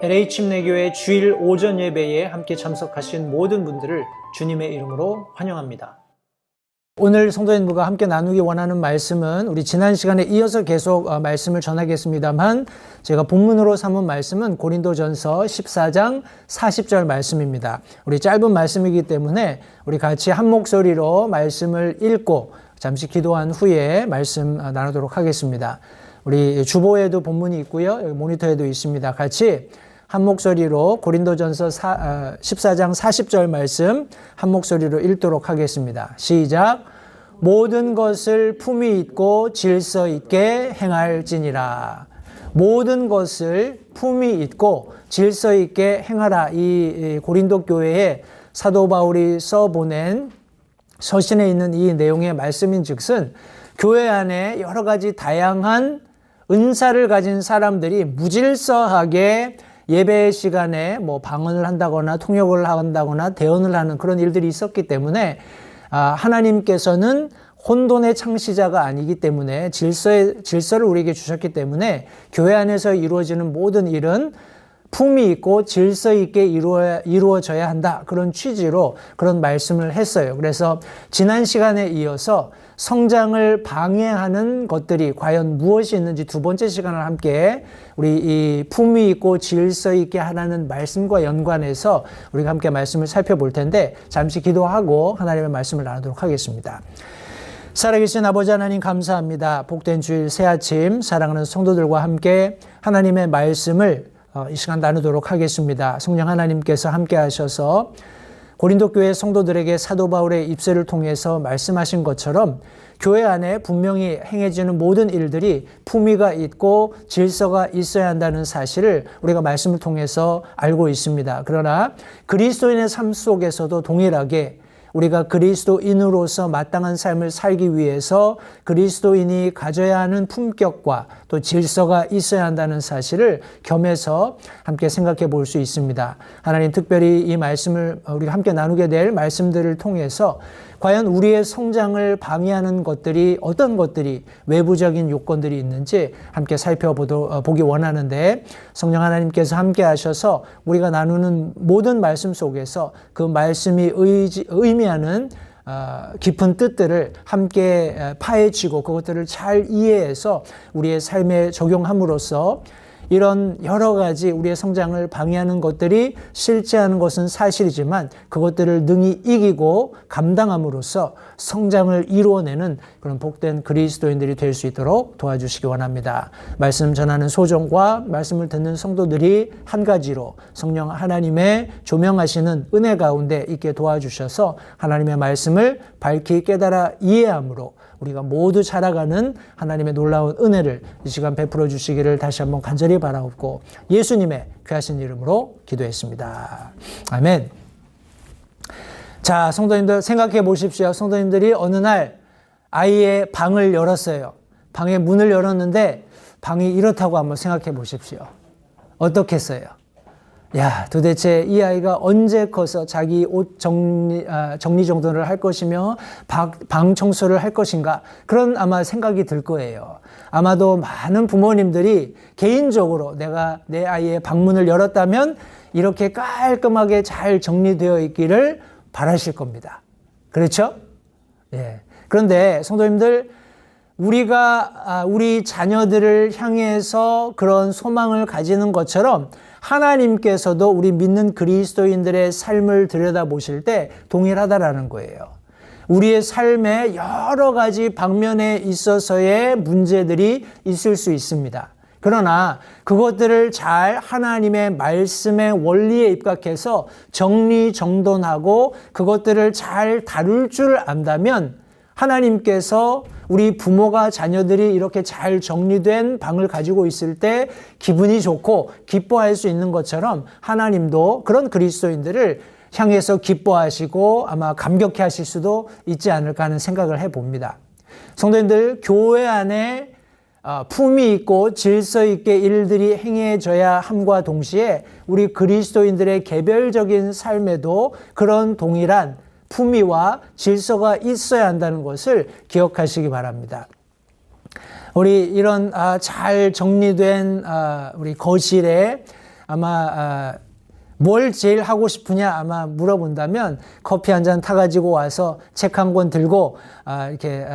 LA 침례교회 주일 오전 예배에 함께 참석하신 모든 분들을 주님의 이름으로 환영합니다. 오늘 성도님들과 함께 나누기 원하는 말씀은 우리 지난 시간에 이어서 계속 말씀을 전하겠습니다만 제가 본문으로 삼은 말씀은 고린도전서 14장 40절 말씀입니다. 우리 짧은 말씀이기 때문에 우리 같이 한 목소리로 말씀을 읽고 잠시 기도한 후에 말씀 나누도록 하겠습니다. 우리 주보에도 본문이 있고요. 여기 모니터에도 있습니다. 같이 한 목소리로 고린도전서 14장 40절 말씀 한 목소리로 읽도록 하겠습니다. 시작. 모든 것을 품위 있고 질서 있게 행할지니라. 모든 것을 품위 있고 질서 있게 행하라. 이 고린도 교회에 사도 바울이 써보낸 서신에 있는 이 내용의 말씀인즉슨 교회 안에 여러 가지 다양한 은사를 가진 사람들이 무질서하게 예배 시간에 방언을 한다거나 통역을 한다거나 대언을 하는 그런 일들이 있었기 때문에 하나님께서는 혼돈의 창시자가 아니기 때문에 질서를 우리에게 주셨기 때문에 교회 안에서 이루어지는 모든 일은 품위 있고 질서 있게 이루어져야 한다. 그런 취지로 그런 말씀을 했어요. 그래서 지난 시간에 이어서 성장을 방해하는 것들이 과연 무엇이 있는지 두 번째 시간을 함께 우리 이 품위 있고 질서 있게 하라는 말씀과 연관해서 우리가 함께 말씀을 살펴볼 텐데 잠시 기도하고 하나님의 말씀을 나누도록 하겠습니다. 살아계신 아버지 하나님 감사합니다. 복된 주일 새 아침 사랑하는 성도들과 함께 하나님의 말씀을 이 시간 나누도록 하겠습니다. 성령 하나님께서 함께 하셔서 고린도 교회 성도들에게 사도 바울의 입술을 통해서 말씀하신 것처럼 교회 안에 분명히 행해지는 모든 일들이 품위가 있고 질서가 있어야 한다는 사실을 우리가 말씀을 통해서 알고 있습니다. 그러나 그리스도인의 삶 속에서도 동일하게 우리가 그리스도인으로서 마땅한 삶을 살기 위해서 그리스도인이 가져야 하는 품격과 또 질서가 있어야 한다는 사실을 겸해서 함께 생각해 볼 수 있습니다. 하나님 특별히 이 말씀을 우리가 함께 나누게 될 말씀들을 통해서 과연 우리의 성장을 방해하는 것들이 어떤 것들이 외부적인 요건들이 있는지 함께 살펴보기 원하는데 성령 하나님께서 함께 하셔서 우리가 나누는 모든 말씀 속에서 그 말씀이 의미하는 깊은 뜻들을 함께 파헤치고 그것들을 잘 이해해서 우리의 삶에 적용함으로써 이런 여러 가지 우리의 성장을 방해하는 것들이 실제하는 것은 사실이지만 그것들을 능히 이기고 감당함으로써 성장을 이루어내는 그런 복된 그리스도인들이 될 수 있도록 도와주시기 원합니다. 말씀 전하는 소정과 말씀을 듣는 성도들이 한 가지로 성령 하나님의 조명하시는 은혜 가운데 있게 도와주셔서 하나님의 말씀을 밝히 깨달아 이해함으로 우리가 모두 자라가는 하나님의 놀라운 은혜를 이 시간 베풀어 주시기를 다시 한번 간절히 바라옵고 예수님의 귀하신 이름으로 기도했습니다. 아멘. 자, 성도님들 생각해 보십시오. 성도님들이 어느 날 아이의 방을 열었어요. 방의 문을 열었는데 방이 이렇다고 한번 생각해 보십시오. 어떻겠어요? 야, 도대체 이 아이가 언제 커서 자기 옷 정리정돈을 할 것이며 방 청소를 할 것인가 그런 아마 생각이 들 거예요. 아마도 많은 부모님들이 개인적으로 내가 내 아이의 방문을 열었다면 이렇게 깔끔하게 잘 정리되어 있기를 바라실 겁니다. 그렇죠? 예. 그런데 성도님들 우리가 우리 자녀들을 향해서 그런 소망을 가지는 것처럼 하나님께서도 우리 믿는 그리스도인들의 삶을 들여다보실 때 동일하다라는 거예요. 우리의 삶에 여러 가지 방면에 있어서의 문제들이 있을 수 있습니다. 그러나 그것들을 잘 하나님의 말씀의 원리에 입각해서 정리정돈하고 그것들을 잘 다룰 줄 안다면 하나님께서 우리 부모가 자녀들이 이렇게 잘 정리된 방을 가지고 있을 때 기분이 좋고 기뻐할 수 있는 것처럼 하나님도 그런 그리스도인들을 향해서 기뻐하시고 아마 감격해 하실 수도 있지 않을까 하는 생각을 해봅니다. 성도님들, 교회 안에 품위 있고 질서 있게 일들이 행해져야 함과 동시에 우리 그리스도인들의 개별적인 삶에도 그런 동일한 품위와 질서가 있어야 한다는 것을 기억하시기 바랍니다. 우리 이런 잘 정리된 우리 거실에 아마 뭘 제일 하고 싶으냐 아마 물어본다면 커피 한 잔 타가지고 와서 책 한 권 들고 이렇게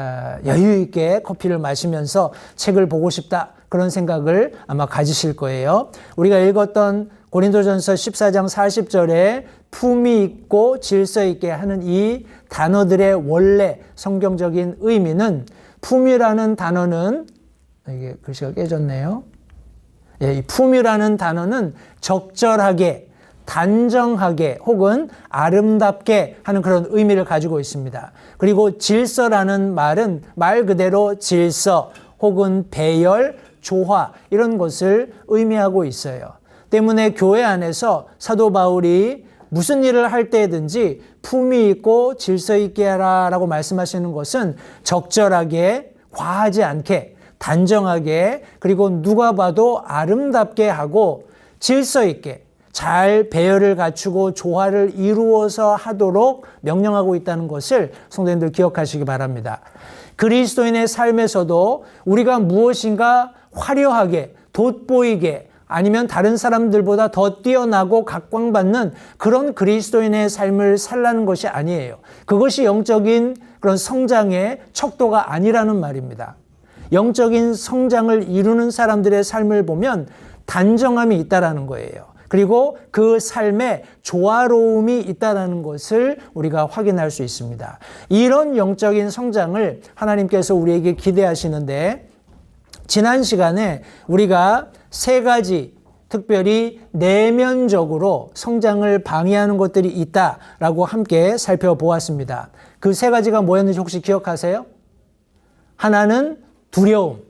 여유 있게 커피를 마시면서 책을 보고 싶다, 그런 생각을 아마 가지실 거예요. 우리가 읽었던 고린도전서 14장 40절에 품위 있고 질서 있게 하는 이 단어들의 원래 성경적인 의미는, 품위라는 단어는, 이게 글씨가 깨졌네요. 예, 이 품위라는 단어는 적절하게, 단정하게 혹은 아름답게 하는 그런 의미를 가지고 있습니다. 그리고 질서라는 말은 말 그대로 질서 혹은 배열, 조화, 이런 것을 의미하고 있어요. 때문에 교회 안에서 사도 바울이 무슨 일을 할 때든지 품위 있고 질서 있게 하라라고 말씀하시는 것은 적절하게, 과하지 않게, 단정하게, 그리고 누가 봐도 아름답게 하고 질서 있게 잘 배열을 갖추고 조화를 이루어서 하도록 명령하고 있다는 것을 성도님들 기억하시기 바랍니다. 그리스도인의 삶에서도 우리가 무엇인가 화려하게, 돋보이게, 아니면 다른 사람들보다 더 뛰어나고 각광받는 그런 그리스도인의 삶을 살라는 것이 아니에요. 그것이 영적인 그런 성장의 척도가 아니라는 말입니다. 영적인 성장을 이루는 사람들의 삶을 보면 단정함이 있다라는 거예요. 그리고 그 삶에 조화로움이 있다는 것을 우리가 확인할 수 있습니다. 이런 영적인 성장을 하나님께서 우리에게 기대하시는데, 지난 시간에 우리가 세 가지, 특별히 내면적으로 성장을 방해하는 것들이 있다라고 함께 살펴보았습니다. 그 세 가지가 뭐였는지 혹시 기억하세요? 하나는 두려움,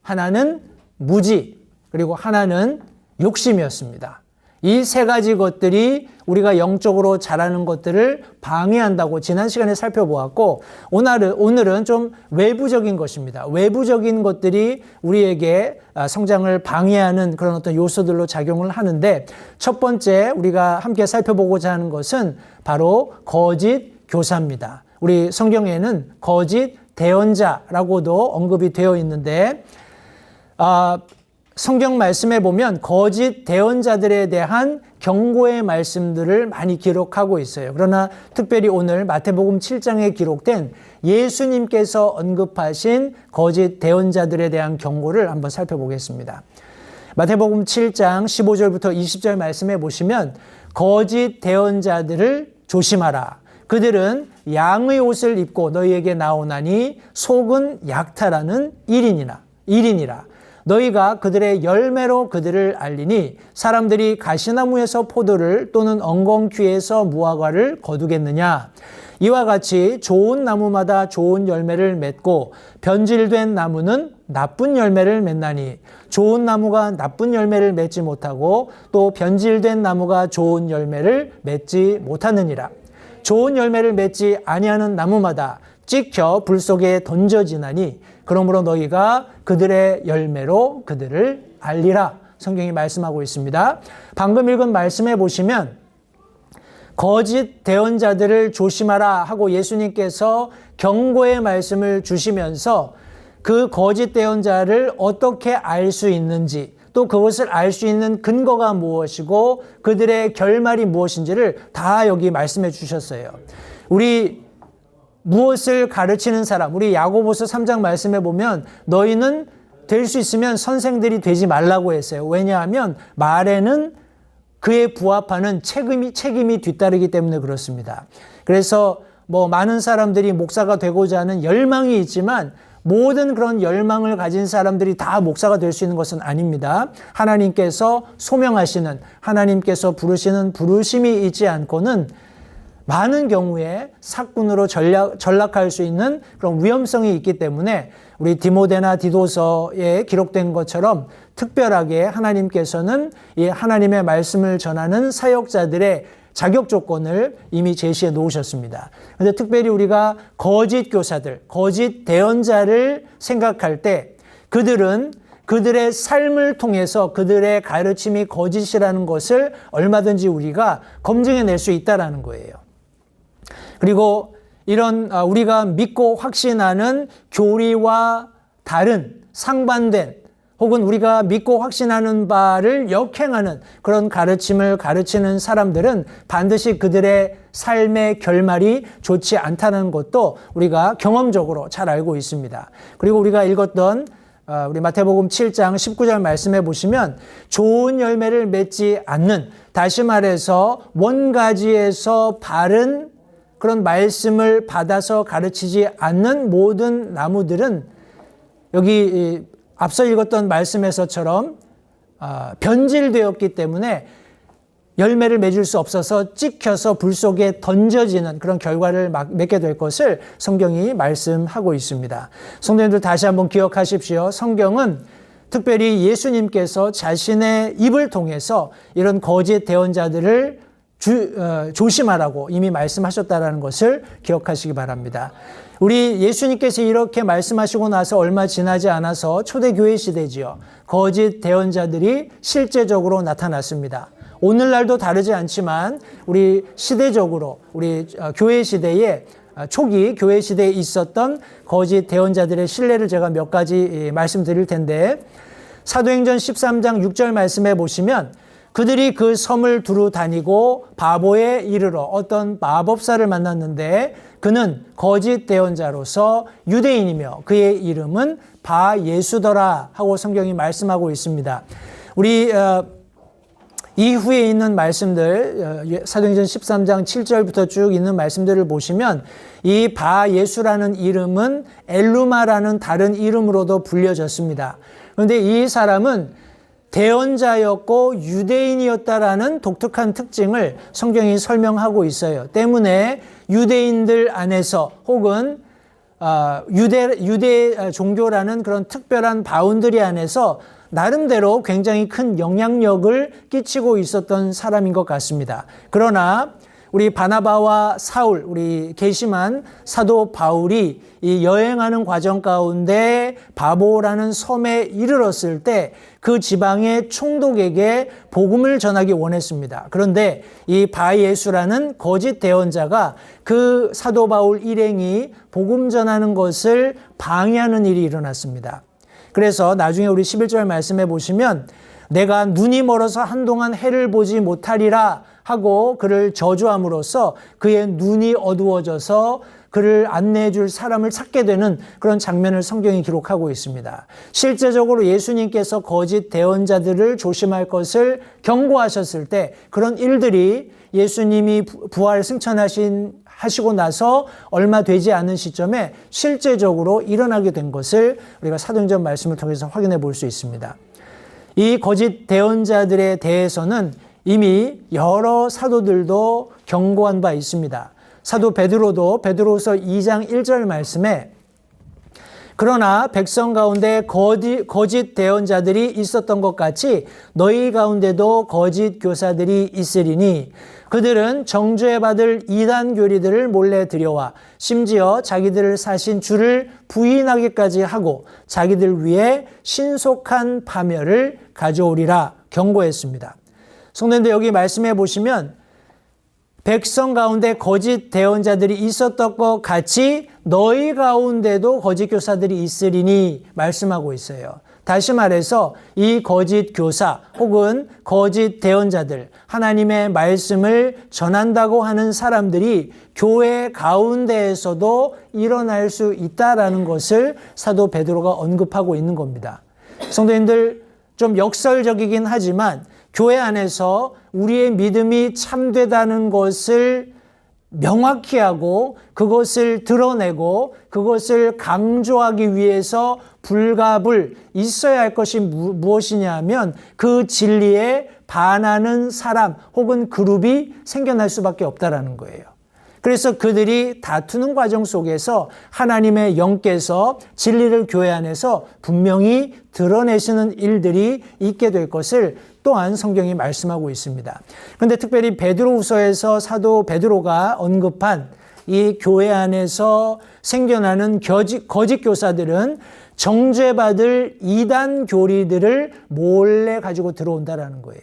하나는 무지, 그리고 하나는 욕심이었습니다. 이 세 가지 것들이 우리가 영적으로 자라는 것들을 방해한다고 지난 시간에 살펴보았고, 오늘은 좀 외부적인 것입니다. 외부적인 것들이 우리에게 성장을 방해하는 그런 어떤 요소들로 작용을 하는데, 첫 번째 우리가 함께 살펴보고자 하는 것은 바로 거짓 교사입니다. 우리 성경에는 거짓 대언자라고도 언급이 되어 있는데, 성경 말씀에 보면 거짓 대언자들에 대한 경고의 말씀들을 많이 기록하고 있어요. 그러나 특별히 오늘 마태복음 7장에 기록된 예수님께서 언급하신 거짓 대언자들에 대한 경고를 한번 살펴보겠습니다. 마태복음 7장 15절부터 20절 말씀에 보시면 거짓 대언자들을 조심하라. 그들은 양의 옷을 입고 너희에게 나오나니 속은 약탈하는 1인이라. 너희가 그들의 열매로 그들을 알리니 사람들이 가시나무에서 포도를 또는 엉겅퀴에서 무화과를 거두겠느냐. 이와 같이 좋은 나무마다 좋은 열매를 맺고 변질된 나무는 나쁜 열매를 맺나니 좋은 나무가 나쁜 열매를 맺지 못하고 또 변질된 나무가 좋은 열매를 맺지 못하느니라. 좋은 열매를 맺지 아니하는 나무마다 찍혀 불 속에 던져지나니 그러므로 너희가 그들의 열매로 그들을 알리라. 성경이 말씀하고 있습니다. 방금 읽은 말씀해 보시면 거짓 대언자들을 조심하라 하고 예수님께서 경고의 말씀을 주시면서 그 거짓 대언자를 어떻게 알 수 있는지, 또 그것을 알 수 있는 근거가 무엇이고 그들의 결말이 무엇인지를 다 여기 말씀해 주셨어요. 우리 무엇을 가르치는 사람, 우리 야고보서 3장 말씀에 보면 너희는 될 수 있으면 선생들이 되지 말라고 했어요. 왜냐하면 말에는 그에 부합하는 책임이 뒤따르기 때문에 그렇습니다. 그래서 많은 사람들이 목사가 되고자 하는 열망이 있지만 모든 그런 열망을 가진 사람들이 다 목사가 될 수 있는 것은 아닙니다. 하나님께서 소명하시는, 하나님께서 부르시는 부르심이 있지 않고는 많은 경우에 사꾼으로 전락할 수 있는 그런 위험성이 있기 때문에 우리 디모데나 디도서에 기록된 것처럼 특별하게 하나님께서는 이 하나님의 말씀을 전하는 사역자들의 자격 조건을 이미 제시해 놓으셨습니다. 그런데 특별히 우리가 거짓 교사들, 거짓 대언자를 생각할 때 그들은 그들의 삶을 통해서 그들의 가르침이 거짓이라는 것을 얼마든지 우리가 검증해낼 수 있다는 거예요. 그리고 이런 우리가 믿고 확신하는 교리와 다른 상반된 혹은 우리가 믿고 확신하는 바를 역행하는 그런 가르침을 가르치는 사람들은 반드시 그들의 삶의 결말이 좋지 않다는 것도 우리가 경험적으로 잘 알고 있습니다. 그리고 우리가 읽었던 우리 마태복음 7장 19절 말씀해 보시면 좋은 열매를 맺지 않는, 다시 말해서 원가지에서 바른 그런 말씀을 받아서 가르치지 않는 모든 나무들은 여기 앞서 읽었던 말씀에서처럼 변질되었기 때문에 열매를 맺을 수 없어서 찍혀서 불 속에 던져지는 그런 결과를 맺게 될 것을 성경이 말씀하고 있습니다. 성도님들 다시 한번 기억하십시오. 성경은 특별히 예수님께서 자신의 입을 통해서 이런 거짓 대언자들을 조심하라고 이미 말씀하셨다는 것을 기억하시기 바랍니다. 우리 예수님께서 이렇게 말씀하시고 나서 얼마 지나지 않아서 초대교회 시대지요. 거짓 대언자들이 실제적으로 나타났습니다. 오늘날도 다르지 않지만 우리 시대적으로 우리 교회 시대에 초기 교회 시대에 있었던 거짓 대언자들의 신뢰를 제가 몇 가지 말씀드릴 텐데, 사도행전 13장 6절 말씀해 보시면 그들이 그 섬을 두루 다니고 바보에 이르러 어떤 마법사를 만났는데 그는 거짓 대언자로서 유대인이며 그의 이름은 바예수더라 하고 성경이 말씀하고 있습니다. 우리 이후에 있는 말씀들, 사도행전 13장 7절부터 쭉 있는 말씀들을 보시면 이 바예수라는 이름은 엘루마라는 다른 이름으로도 불려졌습니다. 그런데 이 사람은 대언자였고 유대인이었다라는 독특한 특징을 성경이 설명하고 있어요. 때문에 유대인들 안에서 혹은 유대 종교라는 그런 특별한 바운더리 안에서 나름대로 굉장히 큰 영향력을 끼치고 있었던 사람인 것 같습니다. 그러나 우리 바나바와 사울, 우리 계시만 사도 바울이 이 여행하는 과정 가운데 바보라는 섬에 이르렀을 때 그 지방의 총독에게 복음을 전하기 원했습니다. 그런데 이 바예수라는 거짓 대언자가 그 사도 바울 일행이 복음 전하는 것을 방해하는 일이 일어났습니다. 그래서 나중에 우리 11절 말씀해 보시면 내가 눈이 멀어서 한동안 해를 보지 못하리라 하고 그를 저주함으로써 그의 눈이 어두워져서 그를 안내해 줄 사람을 찾게 되는 그런 장면을 성경이 기록하고 있습니다. 실제적으로 예수님께서 거짓 대언자들을 조심할 것을 경고하셨을 때 그런 일들이 예수님이 부활 승천하시고 나서 얼마 되지 않은 시점에 실제적으로 일어나게 된 것을 우리가 사도행전 말씀을 통해서 확인해 볼 수 있습니다. 이 거짓 대언자들에 대해서는 이미 여러 사도들도 경고한 바 있습니다. 사도 베드로도 베드로후서 2장 1절 말씀에 그러나 백성 가운데 거짓 대언자들이 있었던 것 같이 너희 가운데도 거짓 교사들이 있으리니 그들은 정죄 받을 이단 교리들을 몰래 들여와 심지어 자기들을 사신 주를 부인하기까지 하고 자기들 위해 신속한 파멸을 가져오리라 경고했습니다. 성도님들 여기 말씀해 보시면 백성 가운데 거짓 대언자들이 있었던 것 같이 너희 가운데도 거짓 교사들이 있으리니 말씀하고 있어요. 다시 말해서 이 거짓 교사 혹은 거짓 대언자들, 하나님의 말씀을 전한다고 하는 사람들이 교회 가운데에서도 일어날 수 있다라는 것을 사도 베드로가 언급하고 있는 겁니다. 성도님들 좀 역설적이긴 하지만 교회 안에서 우리의 믿음이 참되다는 것을 명확히 하고 그것을 드러내고 그것을 강조하기 위해서 불가불 있어야 할 것이 무엇이냐 하면 그 진리에 반하는 사람 혹은 그룹이 생겨날 수밖에 없다라는 거예요. 그래서 그들이 다투는 과정 속에서 하나님의 영께서 진리를 교회 안에서 분명히 드러내시는 일들이 있게 될 것을 또한 성경이 말씀하고 있습니다. 그런데 특별히 베드로후서에서 사도 베드로가 언급한 이 교회 안에서 생겨나는 거짓 교사들은 정죄받을 이단 교리들을 몰래 가지고 들어온다라는 거예요.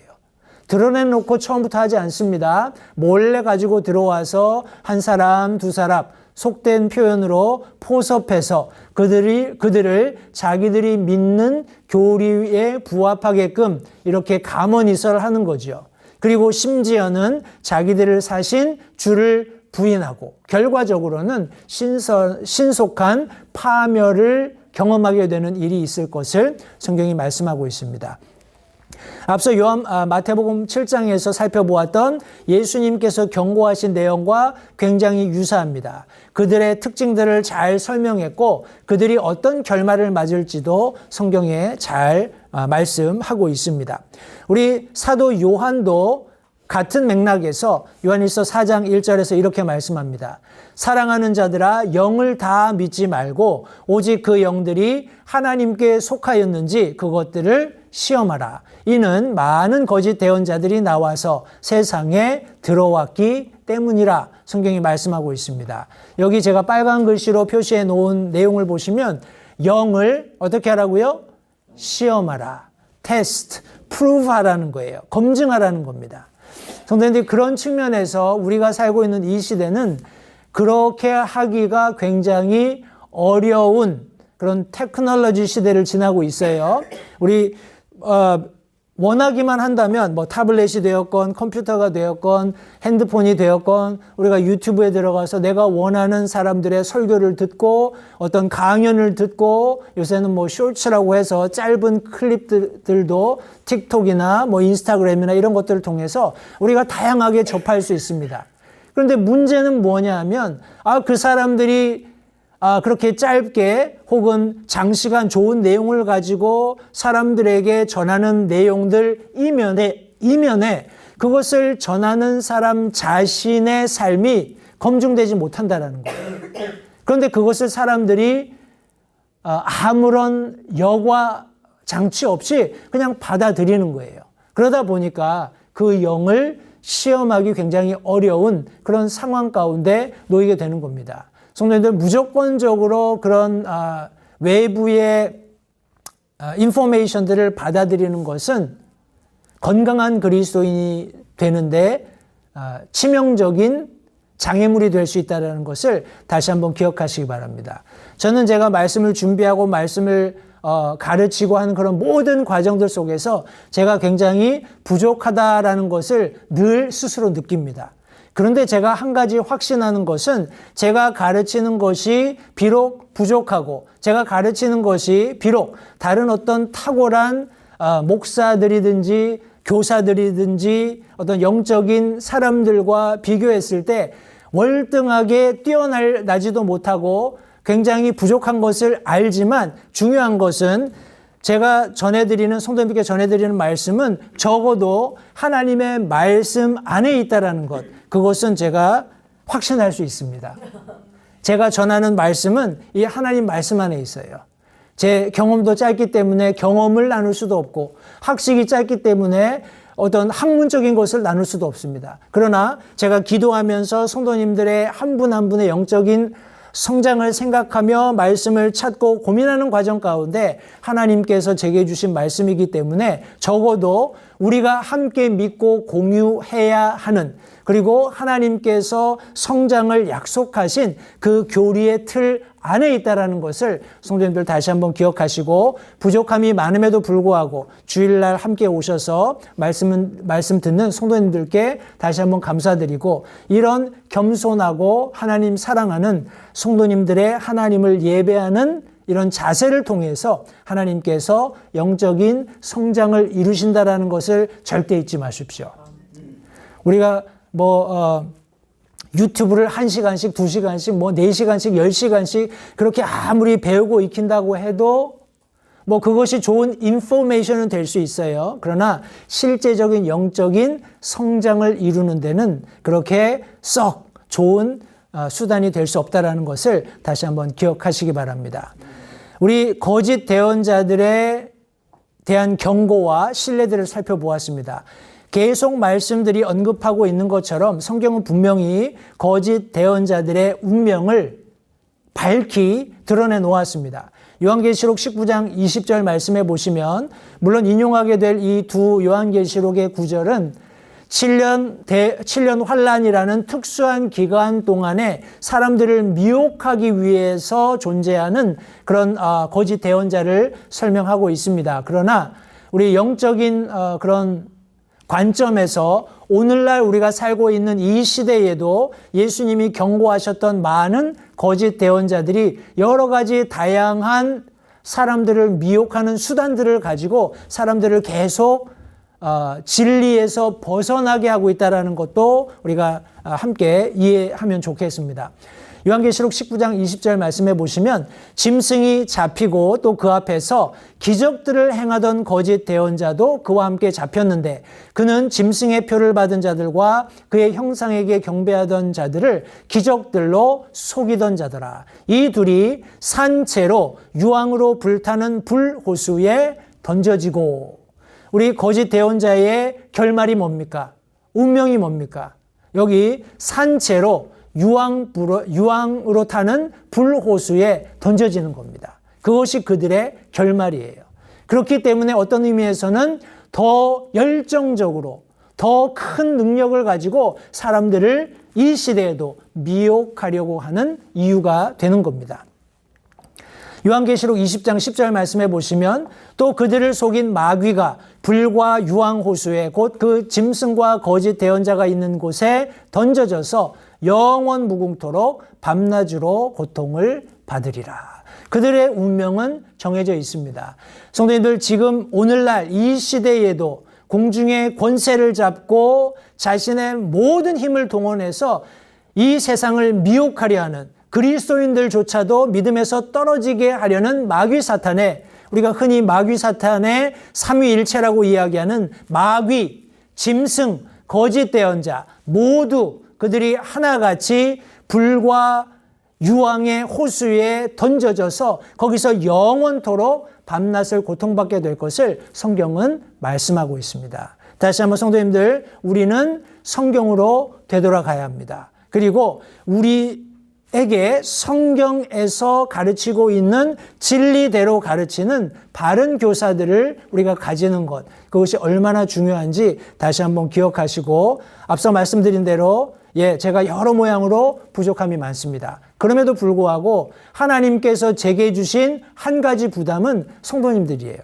드러내놓고 처음부터 하지 않습니다. 몰래 가지고 들어와서 한 사람, 두 사람, 속된 표현으로 포섭해서 그들을 자기들이 믿는 교리에 부합하게끔 이렇게 감언이설하는 거죠. 그리고 심지어는 자기들을 사신 주를 부인하고 결과적으로는 신속한 파멸을 경험하게 되는 일이 있을 것을 성경이 말씀하고 있습니다. 앞서 마태복음 7장에서 살펴보았던 예수님께서 경고하신 내용과 굉장히 유사합니다. 그들의 특징들을 잘 설명했고 그들이 어떤 결말을 맞을지도 성경에 잘 말씀하고 있습니다. 우리 사도 요한도 같은 맥락에서 요한일서 4장 1절에서 이렇게 말씀합니다. 사랑하는 자들아 영을 다 믿지 말고 오직 그 영들이 하나님께 속하였는지 그것들을 시험하라. 이는 많은 거짓 대언자들이 나와서 세상에 들어왔기 때문이라 성경이 말씀하고 있습니다. 여기 제가 빨간 글씨로 표시해 놓은 내용을 보시면 영을 어떻게 하라고요? 시험하라. 테스트, 프루브 하라는 거예요. 검증하라는 겁니다. 성도님들 그런 측면에서 우리가 살고 있는 이 시대는 그렇게 하기가 굉장히 어려운 그런 테크놀로지 시대를 지나고 있어요. 우리 원하기만 한다면 뭐 타블렛이 되었건 컴퓨터가 되었건 핸드폰이 되었건 우리가 유튜브에 들어가서 내가 원하는 사람들의 설교를 듣고 어떤 강연을 듣고 요새는 뭐 쇼츠라고 해서 짧은 클립들도 틱톡이나 뭐 인스타그램이나 이런 것들을 통해서 우리가 다양하게 접할 수 있습니다. 그런데 문제는 뭐냐 하면 그 사람들이 그렇게 짧게 혹은 장시간 좋은 내용을 가지고 사람들에게 전하는 내용들 이면에 그것을 전하는 사람 자신의 삶이 검증되지 못한다는 거예요. 그런데 그것을 사람들이 아무런 여과 장치 없이 그냥 받아들이는 거예요. 그러다 보니까 그 영을 시험하기 굉장히 어려운 그런 상황 가운데 놓이게 되는 겁니다. 성도님들 무조건적으로 그런 외부의 인포메이션들을 받아들이는 것은 건강한 그리스도인이 되는데 치명적인 장애물이 될 수 있다는 것을 다시 한번 기억하시기 바랍니다. 저는 제가 말씀을 준비하고 말씀을 가르치고 하는 그런 모든 과정들 속에서 제가 굉장히 부족하다라는 것을 늘 스스로 느낍니다. 그런데 제가 한 가지 확신하는 것은 제가 가르치는 것이 비록 부족하고 제가 가르치는 것이 비록 다른 어떤 탁월한 목사들이든지 교사들이든지 어떤 영적인 사람들과 비교했을 때 월등하게 뛰어나지도 못하고 굉장히 부족한 것을 알지만 중요한 것은 제가 전해드리는 성도님께 전해드리는 말씀은 적어도 하나님의 말씀 안에 있다라는 것, 그것은 제가 확신할 수 있습니다. 제가 전하는 말씀은 이 하나님 말씀 안에 있어요. 제 경험도 짧기 때문에 경험을 나눌 수도 없고 학식이 짧기 때문에 어떤 학문적인 것을 나눌 수도 없습니다. 그러나 제가 기도하면서 성도님들의 한 분 한 분의 영적인 성장을 생각하며 말씀을 찾고 고민하는 과정 가운데 하나님께서 제게 주신 말씀이기 때문에 적어도 우리가 함께 믿고 공유해야 하는, 그리고 하나님께서 성장을 약속하신 그 교리의 틀 안에 있다라는 것을 성도님들 다시 한번 기억하시고, 부족함이 많음에도 불구하고 주일날 함께 오셔서 말씀 듣는 성도님들께 다시 한번 감사드리고, 이런 겸손하고 하나님 사랑하는 성도님들의 하나님을 예배하는 이런 자세를 통해서 하나님께서 영적인 성장을 이루신다라는 것을 절대 잊지 마십시오. 우리가 유튜브를 1시간씩, 2시간씩, 4시간씩, 10시간씩 그렇게 아무리 배우고 익힌다고 해도 그것이 좋은 인포메이션은 될 수 있어요. 그러나 실제적인 영적인 성장을 이루는 데는 그렇게 썩 좋은 수단이 될 수 없다라는 것을 다시 한번 기억하시기 바랍니다. 우리 거짓 대언자들에 대한 경고와 신뢰들을 살펴보았습니다. 계속 말씀들이 언급하고 있는 것처럼 성경은 분명히 거짓 대언자들의 운명을 밝히 드러내 놓았습니다. 요한계시록 19장 20절 말씀해 보시면, 물론 인용하게 될 이 두 요한계시록의 구절은 7년 환란이라는 특수한 기간 동안에 사람들을 미혹하기 위해서 존재하는 그런 거짓 대언자를 설명하고 있습니다. 그러나 우리 영적인 그런 관점에서 오늘날 우리가 살고 있는 이 시대에도 예수님이 경고하셨던 많은 거짓 대언자들이 여러 가지 다양한 사람들을 미혹하는 수단들을 가지고 사람들을 계속 진리에서 벗어나게 하고 있다는 것도 우리가 함께 이해하면 좋겠습니다. 요한계시록 19장 20절 말씀해 보시면 짐승이 잡히고 또 그 앞에서 기적들을 행하던 거짓 대언자도 그와 함께 잡혔는데 그는 짐승의 표를 받은 자들과 그의 형상에게 경배하던 자들을 기적들로 속이던 자더라. 이 둘이 산채로 유황으로 불타는 불호수에 던져지고, 우리 거짓 대언자의 결말이 뭡니까? 운명이 뭡니까? 여기 산채로 유황으로 타는 불호수에 던져지는 겁니다. 그것이 그들의 결말이에요. 그렇기 때문에 어떤 의미에서는 더 열정적으로 더 큰 능력을 가지고 사람들을 이 시대에도 미혹하려고 하는 이유가 되는 겁니다. 요한계시록 20장 10절 말씀해 보시면 또 그들을 속인 마귀가 불과 유황호수에 곧 그 짐승과 거짓 대언자가 있는 곳에 던져져서 영원 무궁토록 밤낮으로 고통을 받으리라. 그들의 운명은 정해져 있습니다. 성도님들, 지금 오늘날 이 시대에도 공중의 권세를 잡고 자신의 모든 힘을 동원해서 이 세상을 미혹하려 하는, 그리스도인들조차도 믿음에서 떨어지게 하려는 마귀 사탄의, 우리가 흔히 마귀 사탄의 삼위일체라고 이야기하는 마귀, 짐승, 거짓 대언자 모두 그들이 하나같이 불과 유황의 호수에 던져져서 거기서 영원토록 밤낮을 고통받게 될 것을 성경은 말씀하고 있습니다. 다시 한번 성도님들, 우리는 성경으로 되돌아가야 합니다. 그리고 우리에게 성경에서 가르치고 있는 진리대로 가르치는 바른 교사들을 우리가 가지는 것, 그것이 얼마나 중요한지 다시 한번 기억하시고, 앞서 말씀드린 대로 제가 여러 모양으로 부족함이 많습니다. 그럼에도 불구하고 하나님께서 제게 주신 한 가지 부담은 성도님들이에요.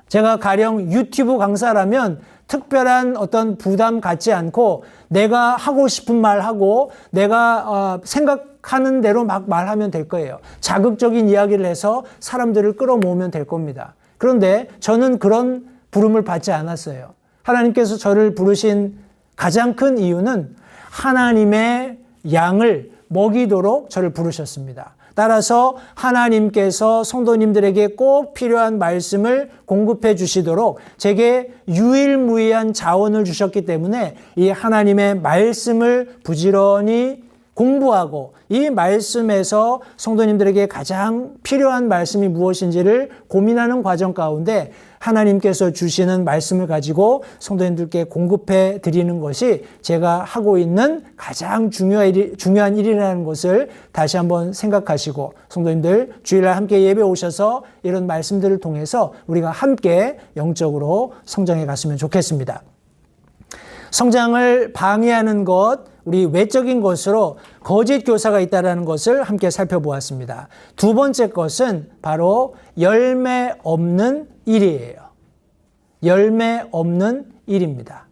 제가 가령 유튜브 강사라면 특별한 어떤 부담 갖지 않고 내가 하고 싶은 말 하고 내가 생각하는 대로 막 말하면 될 거예요. 자극적인 이야기를 해서 사람들을 끌어모으면 될 겁니다. 그런데 저는 그런 부름을 받지 않았어요. 하나님께서 저를 부르신 가장 큰 이유는 하나님의 양을 먹이도록 저를 부르셨습니다. 따라서 하나님께서 성도님들에게 꼭 필요한 말씀을 공급해 주시도록 제게 유일무이한 자원을 주셨기 때문에 이 하나님의 말씀을 부지런히 공부하고 이 말씀에서 성도님들에게 가장 필요한 말씀이 무엇인지를 고민하는 과정 가운데 하나님께서 주시는 말씀을 가지고 성도님들께 공급해 드리는 것이 제가 하고 있는 가장 중요한 일이라는 것을 다시 한번 생각하시고, 성도님들 주일날 함께 예배 오셔서 이런 말씀들을 통해서 우리가 함께 영적으로 성장해 갔으면 좋겠습니다. 성장을 방해하는 것, 우리 외적인 것으로 거짓 교사가 있다는 것을 함께 살펴보았습니다. 두 번째 것은 바로 열매 없는 일이에요. 열매 없는 일입니다.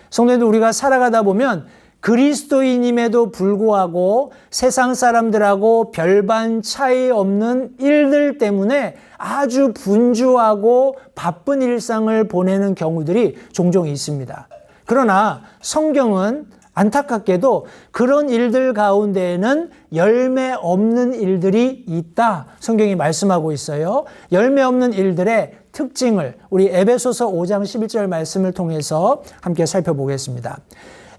성도님들, 우리가 살아가다 보면 그리스도인임에도 불구하고 세상 사람들하고 별반 차이 없는 일들 때문에 아주 분주하고 바쁜 일상을 보내는 경우들이 종종 있습니다. 그러나 성경은 안타깝게도 그런 일들 가운데에는 열매 없는 일들이 있다, 성경이 말씀하고 있어요. 열매 없는 일들의 특징을 우리 에베소서 5장 11절 말씀을 통해서 함께 살펴보겠습니다.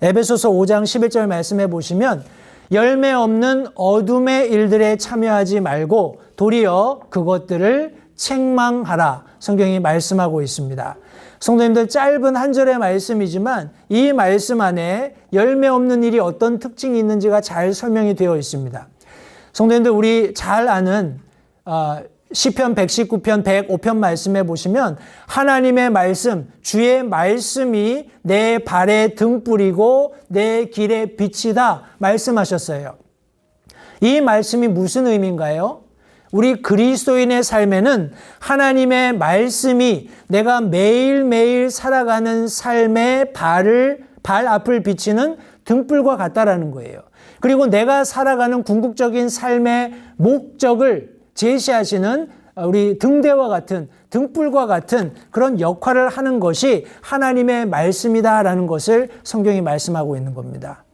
에베소서 5장 11절 말씀해 보시면 열매 없는 어둠의 일들에 참여하지 말고 도리어 그것들을 책망하라, 성경이 말씀하고 있습니다. 성도님들, 짧은 한 절의 말씀이지만 이 말씀 안에 열매 없는 일이 어떤 특징이 있는지가 잘 설명이 되어 있습니다. 성도님들, 우리 잘 아는 시편 119편 105편 말씀에 보시면 하나님의 말씀, 주의 말씀이 내 발의 등불이고 내 길의 빛이다 말씀하셨어요. 이 말씀이 무슨 의미인가요? 우리 그리스도인의 삶에는 하나님의 말씀이 내가 매일매일 살아가는 삶의 발 앞을 비치는 등불과 같다라는 거예요. 그리고 내가 살아가는 궁극적인 삶의 목적을 제시하시는 우리 등대와 같은, 등불과 같은 그런 역할을 하는 것이 하나님의 말씀이다라는 것을 성경이 말씀하고 있는 겁니다.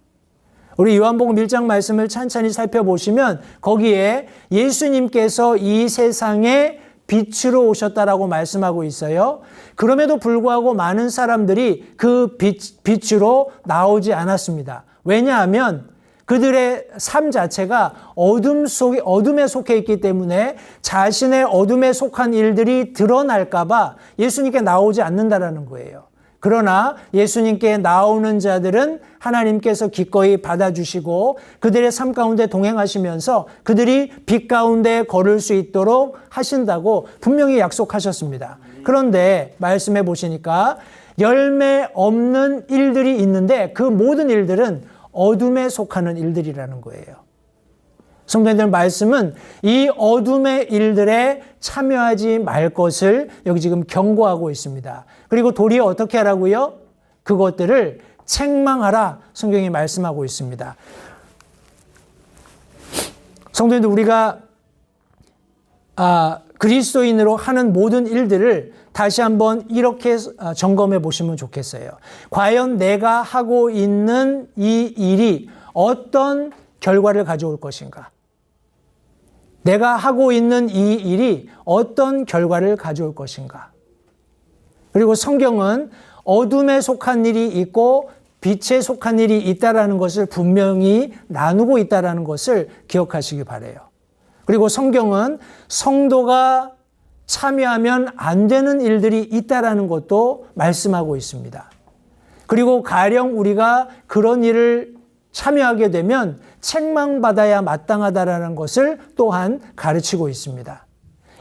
우리 요한복음 1장 말씀을 찬찬히 살펴보시면 거기에 예수님께서 이 세상에 빛으로 오셨다라고 말씀하고 있어요. 그럼에도 불구하고 많은 사람들이 그 빛으로 나오지 않았습니다. 왜냐하면 그들의 삶 자체가 어둠에 속해 있기 때문에 자신의 어둠에 속한 일들이 드러날까봐 예수님께 나오지 않는다라는 거예요. 그러나 예수님께 나오는 자들은 하나님께서 기꺼이 받아주시고 그들의 삶 가운데 동행하시면서 그들이 빛 가운데 걸을 수 있도록 하신다고 분명히 약속하셨습니다. 그런데 말씀해 보시니까 열매 없는 일들이 있는데 그 모든 일들은 어둠에 속하는 일들이라는 거예요. 성도님들, 말씀은 이 어둠의 일들에 참여하지 말 것을 여기 지금 경고하고 있습니다. 그리고 도리어 어떻게 하라고요? 그것들을 책망하라 성경이 말씀하고 있습니다. 성도님들, 우리가 그리스도인으로 하는 모든 일들을 다시 한번 이렇게 점검해 보시면 좋겠어요. 과연 내가 하고 있는 이 일이 어떤 결과를 가져올 것인가? 내가 하고 있는 이 일이 어떤 결과를 가져올 것인가? 그리고 성경은 어둠에 속한 일이 있고 빛에 속한 일이 있다라는 것을 분명히 나누고 있다라는 것을 기억하시기 바라요. 그리고 성경은 성도가 참여하면 안 되는 일들이 있다라는 것도 말씀하고 있습니다. 그리고 가령 우리가 그런 일을 참여하게 되면 책망받아야 마땅하다라는 것을 또한 가르치고 있습니다.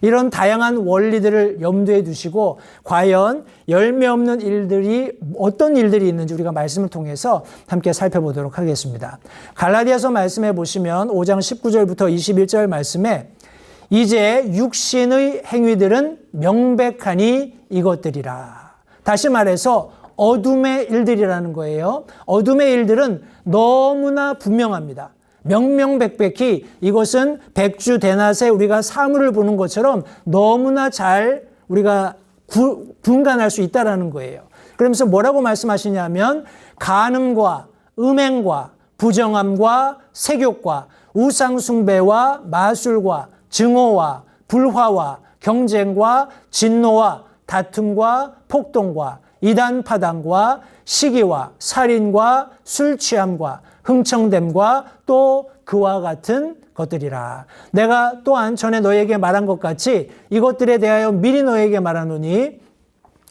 이런 다양한 원리들을 염두에 두시고 과연 열매 없는 일들이 어떤 일들이 있는지 우리가 말씀을 통해서 함께 살펴보도록 하겠습니다. 갈라디아서 말씀해 보시면 5장 19절부터 21절 말씀에 이제 육신의 행위들은 명백하니 이것들이라. 다시 말해서 어둠의 일들이라는 거예요. 어둠의 일들은 너무나 분명합니다. 명명백백히 이것은 백주대낮에 우리가 사물을 보는 것처럼 너무나 잘 우리가 분간할 수 있다는 거예요. 그러면서 뭐라고 말씀하시냐면 간음과 음행과 부정함과 색욕과 우상숭배와 마술과 증오와 불화와 경쟁과 진노와 다툼과 폭동과 이단파당과 시기와 살인과 술취함과 흥청됨과 또 그와 같은 것들이라. 내가 또한 전에 너에게 말한 것 같이 이것들에 대하여 미리 너에게 말하노니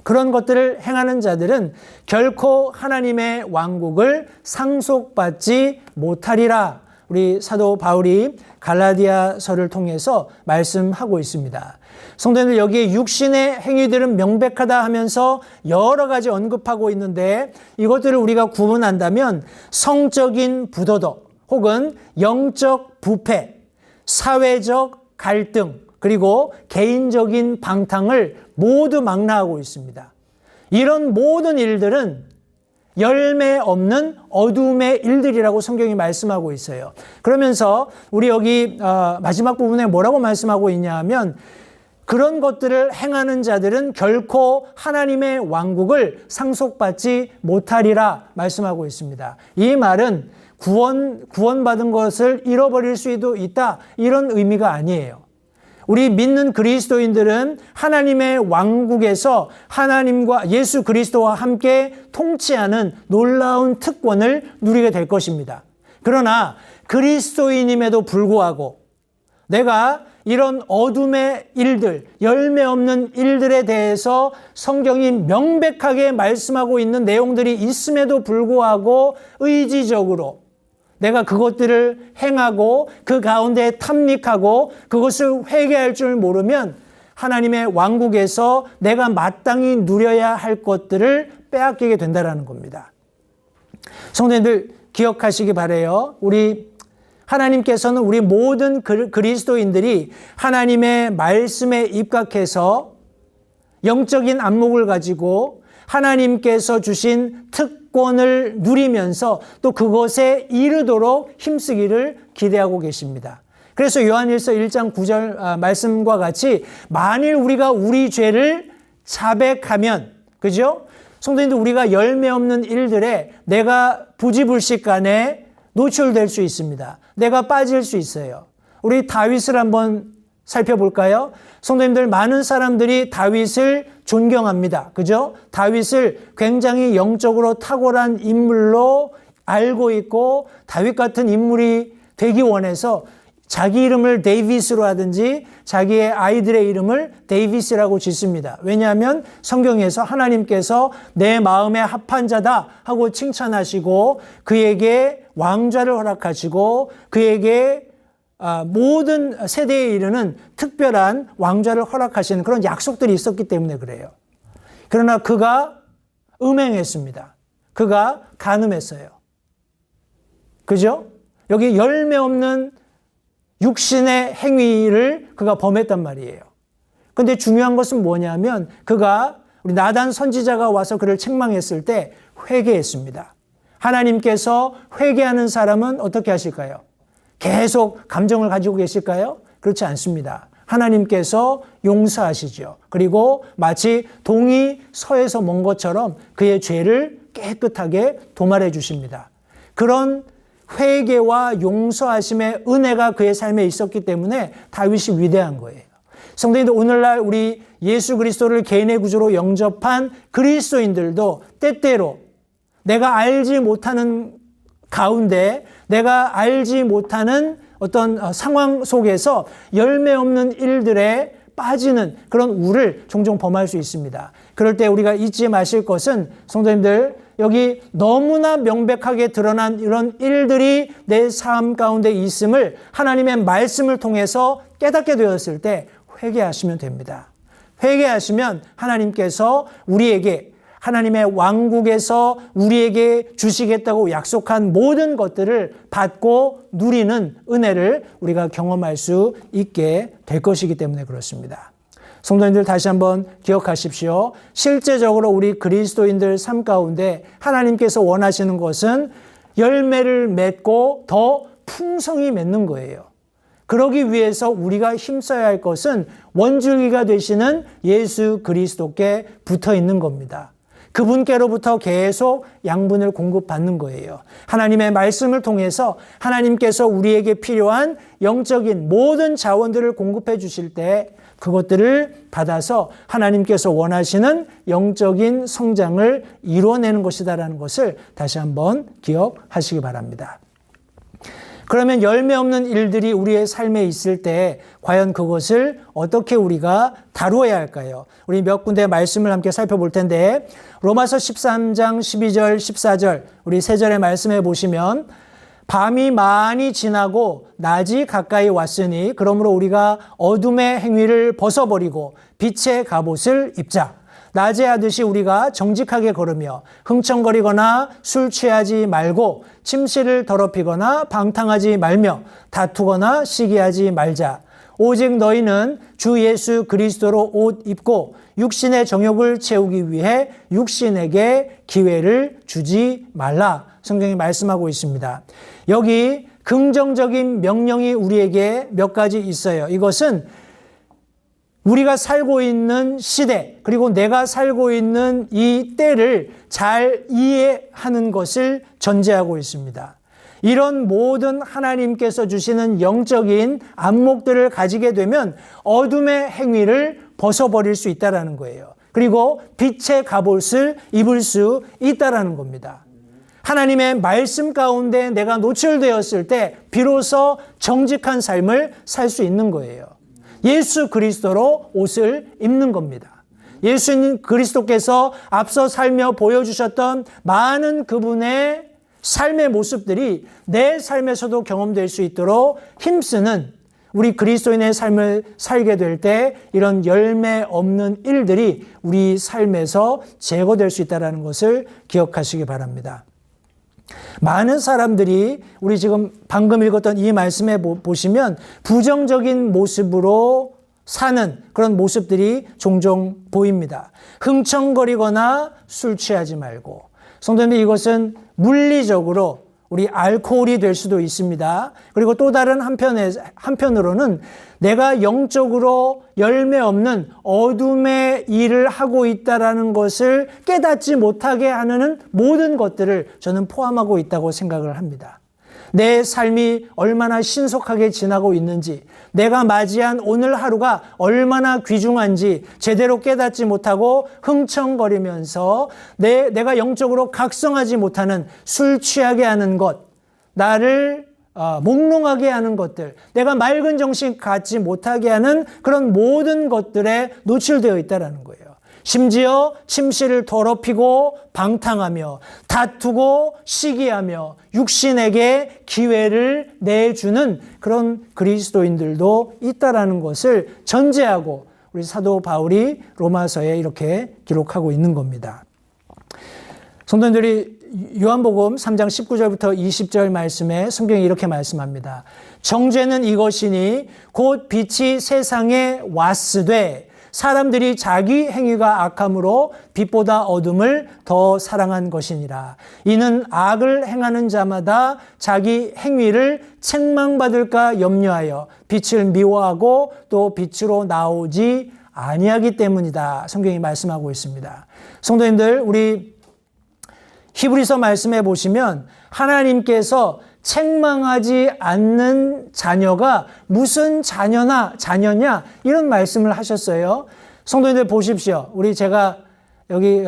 그런 것들을 행하는 자들은 결코 하나님의 왕국을 상속받지 못하리라. 우리 사도 바울이 갈라디아서를 통해서 말씀하고 있습니다. 성도님들, 여기에 육신의 행위들은 명백하다 하면서 여러 가지 언급하고 있는데 이것들을 우리가 구분한다면 성적인 부도덕 혹은 영적 부패, 사회적 갈등, 그리고 개인적인 방탕을 모두 망라하고 있습니다. 이런 모든 일들은 열매 없는 어둠의 일들이라고 성경이 말씀하고 있어요. 그러면서 우리 여기 마지막 부분에 뭐라고 말씀하고 있냐 하면 그런 것들을 행하는 자들은 결코 하나님의 왕국을 상속받지 못하리라 말씀하고 있습니다. 이 말은 구원받은 것을 잃어버릴 수도 있다, 이런 의미가 아니에요. 우리 믿는 그리스도인들은 하나님의 왕국에서 하나님과 예수 그리스도와 함께 통치하는 놀라운 특권을 누리게 될 것입니다. 그러나 그리스도인임에도 불구하고 내가 이런 어둠의 일들, 열매 없는 일들에 대해서 성경이 명백하게 말씀하고 있는 내용들이 있음에도 불구하고 의지적으로 내가 그것들을 행하고 그 가운데 탐닉하고 그것을 회개할 줄 모르면 하나님의 왕국에서 내가 마땅히 누려야 할 것들을 빼앗기게 된다는 겁니다. 성도님들 기억하시기 바라요. 우리 하나님께서는 우리 모든 그리스도인들이 하나님의 말씀에 입각해서 영적인 안목을 가지고 하나님께서 주신 특권을 누리면서 또 그것에 이르도록 힘쓰기를 기대하고 계십니다. 그래서 요한일서 1장 9절 말씀과 같이 만일 우리가 우리 죄를 자백하면, 그죠? 성도님들 우리가 열매 없는 일들에 내가 부지불식간에 노출될 수 있습니다. 내가 빠질 수 있어요. 우리 다윗을 한번 살펴볼까요? 성도님들 많은 사람들이 다윗을 존경합니다. 그죠? 다윗을 굉장히 영적으로 탁월한 인물로 알고 있고 다윗 같은 인물이 되기 원해서 자기 이름을 데이비스로 하든지 자기의 아이들의 이름을 데이비스라고 짓습니다. 왜냐하면 성경에서 하나님께서 내 마음에 합한 자다 하고 칭찬하시고 그에게 왕좌를 허락하시고 그에게 모든 세대에 이르는 특별한 왕좌를 허락하시는 그런 약속들이 있었기 때문에 그래요. 그러나 그가 음행했습니다. 그가 간음했어요. 그죠? 여기 열매 없는 육신의 행위를 그가 범했단 말이에요. 그런데 중요한 것은 뭐냐면 그가 우리 나단 선지자가 와서 그를 책망했을 때 회개했습니다. 하나님께서 회개하는 사람은 어떻게 하실까요? 계속 감정을 가지고 계실까요? 그렇지 않습니다. 하나님께서 용서하시죠. 그리고 마치 동이 서에서 먼 것처럼 그의 죄를 깨끗하게 도말해 주십니다. 그런 회개와 용서하심의 은혜가 그의 삶에 있었기 때문에 다윗이 위대한 거예요. 성도님들 오늘날 우리 예수 그리스도를 개인의 구주로 영접한 그리스도인들도 때때로 내가 알지 못하는 가운데 내가 알지 못하는 어떤 상황 속에서 열매 없는 일들에 빠지는 그런 우를 종종 범할 수 있습니다. 그럴 때 우리가 잊지 마실 것은 성도님들 여기 너무나 명백하게 드러난 이런 일들이 내 삶 가운데 있음을 하나님의 말씀을 통해서 깨닫게 되었을 때 회개하시면 됩니다. 회개하시면 하나님께서 우리에게 하나님의 왕국에서 우리에게 주시겠다고 약속한 모든 것들을 받고 누리는 은혜를 우리가 경험할 수 있게 될 것이기 때문에 그렇습니다. 성도님들 다시 한번 기억하십시오. 실제적으로 우리 그리스도인들 삶 가운데 하나님께서 원하시는 것은 열매를 맺고 더 풍성히 맺는 거예요. 그러기 위해서 우리가 힘써야 할 것은 원줄기가 되시는 예수 그리스도께 붙어 있는 겁니다. 그분께로부터 계속 양분을 공급받는 거예요. 하나님의 말씀을 통해서 하나님께서 우리에게 필요한 영적인 모든 자원들을 공급해 주실 때 그것들을 받아서 하나님께서 원하시는 영적인 성장을 이루어내는 것이다라는 것을 다시 한번 기억하시기 바랍니다. 그러면 열매 없는 일들이 우리의 삶에 있을 때 과연 그것을 어떻게 우리가 다루어야 할까요? 우리 몇 군데 말씀을 함께 살펴볼 텐데 로마서 13장 12절 14절 우리 세 절의 말씀에 보시면 밤이 많이 지나고 낮이 가까이 왔으니 그러므로 우리가 어둠의 행위를 벗어버리고 빛의 갑옷을 입자. 낮에 하듯이 우리가 정직하게 걸으며 흥청거리거나 술 취하지 말고 침실을 더럽히거나 방탕하지 말며 다투거나 시기하지 말자. 오직 너희는 주 예수 그리스도로 옷 입고 육신의 정욕을 채우기 위해 육신에게 기회를 주지 말라. 성경이 말씀하고 있습니다. 여기 긍정적인 명령이 우리에게 몇 가지 있어요. 이것은 우리가 살고 있는 시대 그리고 내가 살고 있는 이 때를 잘 이해하는 것을 전제하고 있습니다. 이런 모든 하나님께서 주시는 영적인 안목들을 가지게 되면 어둠의 행위를 벗어버릴 수 있다는 거예요. 그리고 빛의 갑옷을 입을 수 있다는 겁니다. 하나님의 말씀 가운데 내가 노출되었을 때 비로소 정직한 삶을 살 수 있는 거예요. 예수 그리스도로 옷을 입는 겁니다. 예수님 그리스도께서 앞서 살며 보여주셨던 많은 그분의 삶의 모습들이 내 삶에서도 경험될 수 있도록 힘쓰는 우리 그리스도인의 삶을 살게 될 때 이런 열매 없는 일들이 우리 삶에서 제거될 수 있다는 것을 기억하시기 바랍니다. 많은 사람들이 우리 지금 방금 읽었던 이 말씀에 보시면 부정적인 모습으로 사는 그런 모습들이 종종 보입니다. 흥청거리거나 술 취하지 말고. 성도님들, 이것은 물리적으로 우리 알코올이 될 수도 있습니다. 그리고 또 다른 한편으로는 내가 영적으로 열매 없는 어둠의 일을 하고 있다는 것을 깨닫지 못하게 하는 모든 것들을 저는 포함하고 있다고 생각을 합니다. 내 삶이 얼마나 신속하게 지나고 있는지, 내가 맞이한 오늘 하루가 얼마나 귀중한지 제대로 깨닫지 못하고 흥청거리면서 내가 영적으로 각성하지 못하는 술 취하게 하는 것, 나를 몽롱하게 하는 것들, 내가 맑은 정신 갖지 못하게 하는 그런 모든 것들에 노출되어 있다는 거예요. 심지어 침실을 더럽히고 방탕하며 다투고 시기하며 육신에게 기회를 내주는 그런 그리스도인들도 있다라는 것을 전제하고 우리 사도 바울이 로마서에 이렇게 기록하고 있는 겁니다. 성도님들이 요한복음 3장 19절부터 20절 말씀에 성경이 이렇게 말씀합니다. 정죄는 이것이니 곧 빛이 세상에 왔으되 사람들이 자기 행위가 악함으로 빛보다 어둠을 더 사랑한 것이니라. 이는 악을 행하는 자마다 자기 행위를 책망받을까 염려하여 빛을 미워하고 또 빛으로 나오지 아니하기 때문이다. 성경이 말씀하고 있습니다. 성도님들, 우리 히브리서 말씀해 보시면 하나님께서 책망하지 않는 자녀가 무슨 자녀냐 이런 말씀을 하셨어요. 성도님들 보십시오. 제가 여기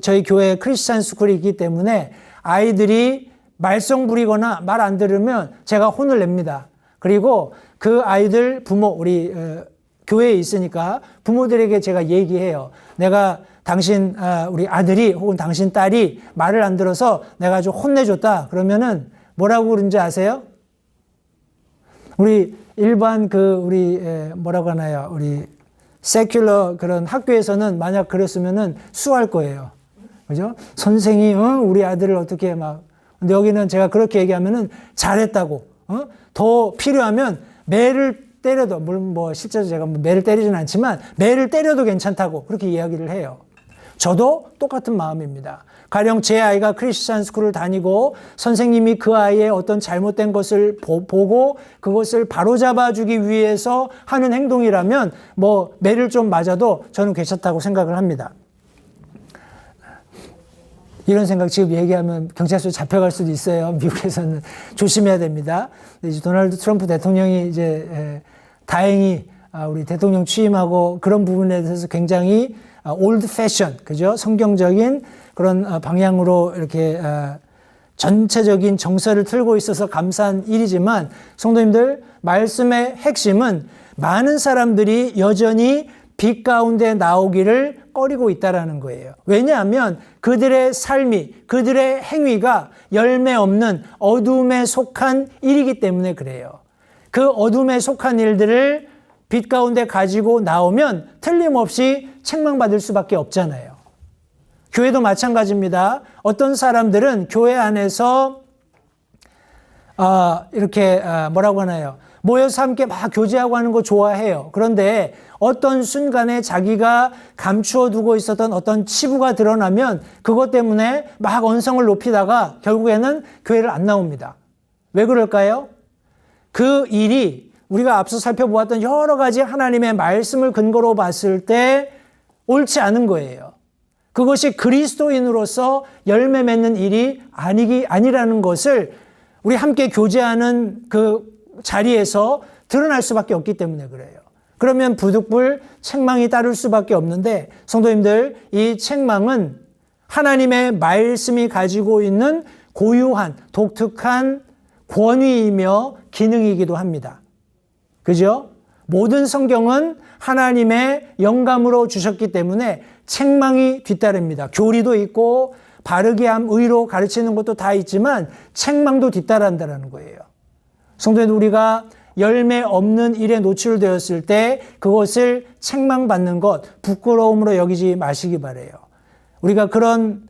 저희 교회 크리스찬 스쿨이 있기 때문에 아이들이 말썽 부리거나 말 안 들으면 제가 혼을 냅니다. 그리고 그 아이들 부모, 우리 교회에 있으니까 부모들에게 제가 얘기해요. 내가 우리 아들이 혹은 당신 딸이 말을 안 들어서 내가 좀 혼내줬다. 그러면은 뭐라고 그런지 아세요? 우리 일반 뭐라고 하나요? 우리 세큘러 그런 학교에서는 만약 그랬으면은 수할 거예요. 그죠? 선생이, 우리 아들을 어떻게 근데 여기는 제가 그렇게 얘기하면은 잘했다고, 더 필요하면 매를 때려도, 물론 실제로 제가 매를 때리진 않지만 매를 때려도 괜찮다고 그렇게 이야기를 해요. 저도 똑같은 마음입니다. 가령 제 아이가 크리스찬 스쿨을 다니고 선생님이 그 아이의 어떤 잘못된 것을 보고 그것을 바로잡아 주기 위해서 하는 행동이라면 매를 좀 맞아도 저는 괜찮다고 생각을 합니다. 이런 생각 지금 얘기하면 경찰서에 잡혀갈 수도 있어요. 미국에서는 조심해야 됩니다. 이제 도널드 트럼프 대통령이 다행히 우리 대통령 취임하고 그런 부분에 대해서 굉장히 올드 패션, 그죠? 성경적인 그런 방향으로 이렇게 전체적인 정서를 틀고 있어서 감사한 일이지만 성도님들, 말씀의 핵심은 많은 사람들이 여전히 빛 가운데 나오기를 꺼리고 있다라는 거예요. 왜냐하면 그들의 삶이, 그들의 행위가 열매 없는 어둠에 속한 일이기 때문에 그래요. 그 어둠에 속한 일들을 빛 가운데 가지고 나오면 틀림없이 책망받을 수밖에 없잖아요. 교회도 마찬가지입니다. 어떤 사람들은 교회 안에서 이렇게 뭐라고 하나요? 모여서 함께 막 교제하고 하는 거 좋아해요. 그런데 어떤 순간에 자기가 감추어 두고 있었던 어떤 치부가 드러나면 그것 때문에 막 언성을 높이다가 결국에는 교회를 안 나옵니다. 왜 그럴까요? 그 일이 우리가 앞서 살펴보았던 여러 가지 하나님의 말씀을 근거로 봤을 때 옳지 않은 거예요. 그것이 그리스도인으로서 열매 맺는 일이 아니라는 것을 우리 함께 교제하는 그 자리에서 드러날 수밖에 없기 때문에 그래요. 그러면 부득불 책망이 따를 수밖에 없는데 성도님들, 이 책망은 하나님의 말씀이 가지고 있는 고유한 독특한 권위이며 기능이기도 합니다. 그죠? 모든 성경은 하나님의 영감으로 주셨기 때문에 책망이 뒤따릅니다. 교리도 있고 바르게 함, 의로 가르치는 것도 다 있지만 책망도 뒤따른다는 거예요. 성도님들, 우리가 열매 없는 일에 노출되었을 때 그것을 책망받는 것, 부끄러움으로 여기지 마시기 바라요. 우리가 그런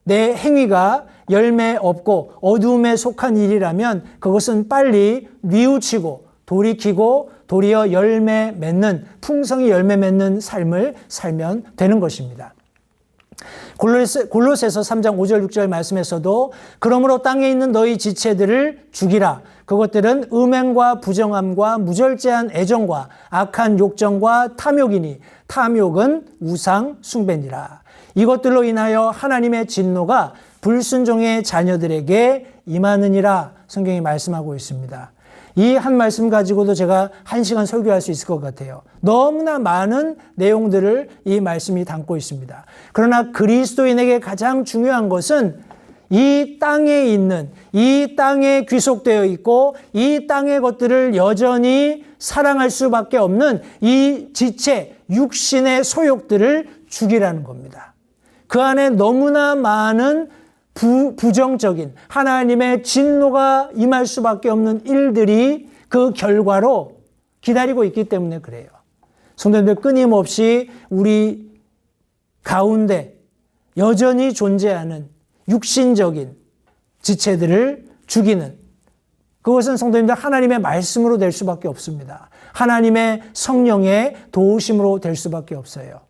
내 행위가 열매 없고 어두움에 속한 일이라면 그것은 빨리 뉘우치고 돌이키고 도리어 열매 맺는, 풍성히 열매 맺는 삶을 살면 되는 것입니다. 골로새서 3장 5절 6절 말씀에서도 그러므로 땅에 있는 너희 지체들을 죽이라. 그것들은 음행과 부정함과 무절제한 애정과 악한 욕정과 탐욕이니 탐욕은 우상 숭배니라. 이것들로 인하여 하나님의 진노가 불순종의 자녀들에게 임하느니라. 성경이 말씀하고 있습니다. 이 한 말씀 가지고도 제가 1시간 설교할 수 있을 것 같아요. 너무나 많은 내용들을 이 말씀이 담고 있습니다. 그러나 그리스도인에게 가장 중요한 것은 이 땅에 있는, 이 땅에 귀속되어 있고 이 땅의 것들을 여전히 사랑할 수밖에 없는 이 지체, 육신의 소욕들을 죽이라는 겁니다. 그 안에 너무나 많은 부정적인 하나님의 진노가 임할 수밖에 없는 일들이 그 결과로 기다리고 있기 때문에 그래요. 성도님들, 끊임없이 우리 가운데 여전히 존재하는 육신적인 지체들을 죽이는, 그것은 성도님들 하나님의 말씀으로 될 수밖에 없습니다. 하나님의 성령의 도우심으로 될 수밖에 없어요.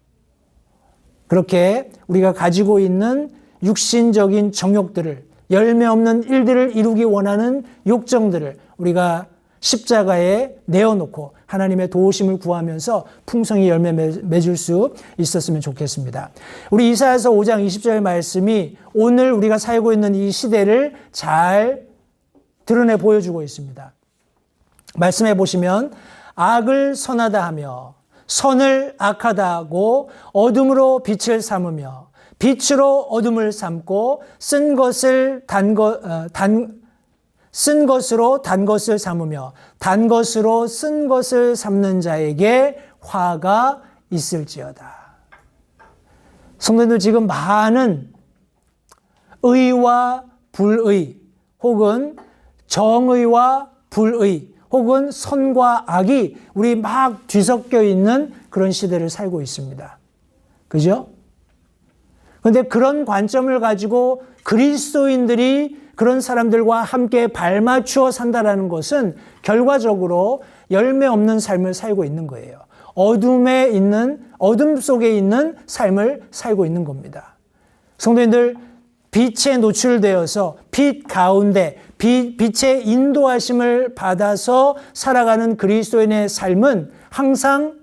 그렇게 우리가 가지고 있는 육신적인 정욕들을, 열매 없는 일들을 이루기 원하는 욕정들을 우리가 십자가에 내어놓고 하나님의 도우심을 구하면서 풍성히 열매 맺을 수 있었으면 좋겠습니다. 우리 이사야서 5장 20절 말씀이 오늘 우리가 살고 있는 이 시대를 잘 드러내 보여주고 있습니다. 말씀해 보시면 악을 선하다 하며 선을 악하다 하고 어둠으로 빛을 삼으며 빛으로 어둠을 삼고 쓴 것으로 단 것을 삼으며 단 것으로 쓴 것을 삼는 자에게 화가 있을지어다. 성도님들, 지금 많은 의와 불의, 혹은 정의와 불의, 혹은 선과 악이 우리 막 뒤섞여 있는 그런 시대를 살고 있습니다. 그죠? 그런데 그런 관점을 가지고 그리스도인들이 그런 사람들과 함께 발맞추어 산다라는 것은 결과적으로 열매 없는 삶을 살고 있는 거예요. 어둠 속에 있는 삶을 살고 있는 겁니다. 성도님들, 빛에 노출되어서 빛 가운데 빛의 인도하심을 받아서 살아가는 그리스도인의 삶은 항상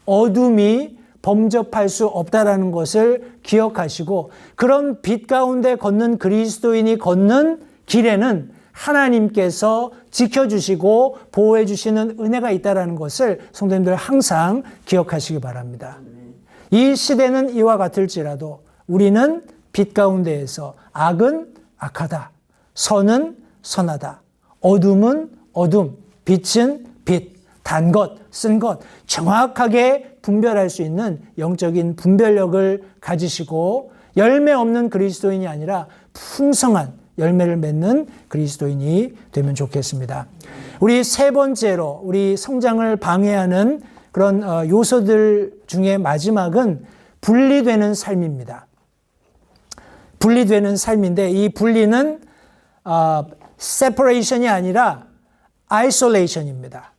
어둠이 범접할 수 없다라는 것을 기억하시고, 그런 빛 가운데 걷는 그리스도인이 걷는 길에는 하나님께서 지켜주시고 보호해 주시는 은혜가 있다라는 것을 성도님들 항상 기억하시기 바랍니다. 이 시대는 이와 같을지라도 우리는 빛 가운데에서 악은 악하다, 선은 선하다, 어둠은 어둠, 빛은 빛, 단 것, 쓴 것, 정확하게 분별할 수 있는 영적인 분별력을 가지시고 열매 없는 그리스도인이 아니라 풍성한 열매를 맺는 그리스도인이 되면 좋겠습니다. 우리 세 번째로 우리 성장을 방해하는 그런 요소들 중에 마지막은 분리되는 삶입니다. 분리되는 삶인데, 이 분리는 separation이 아니라 isolation입니다.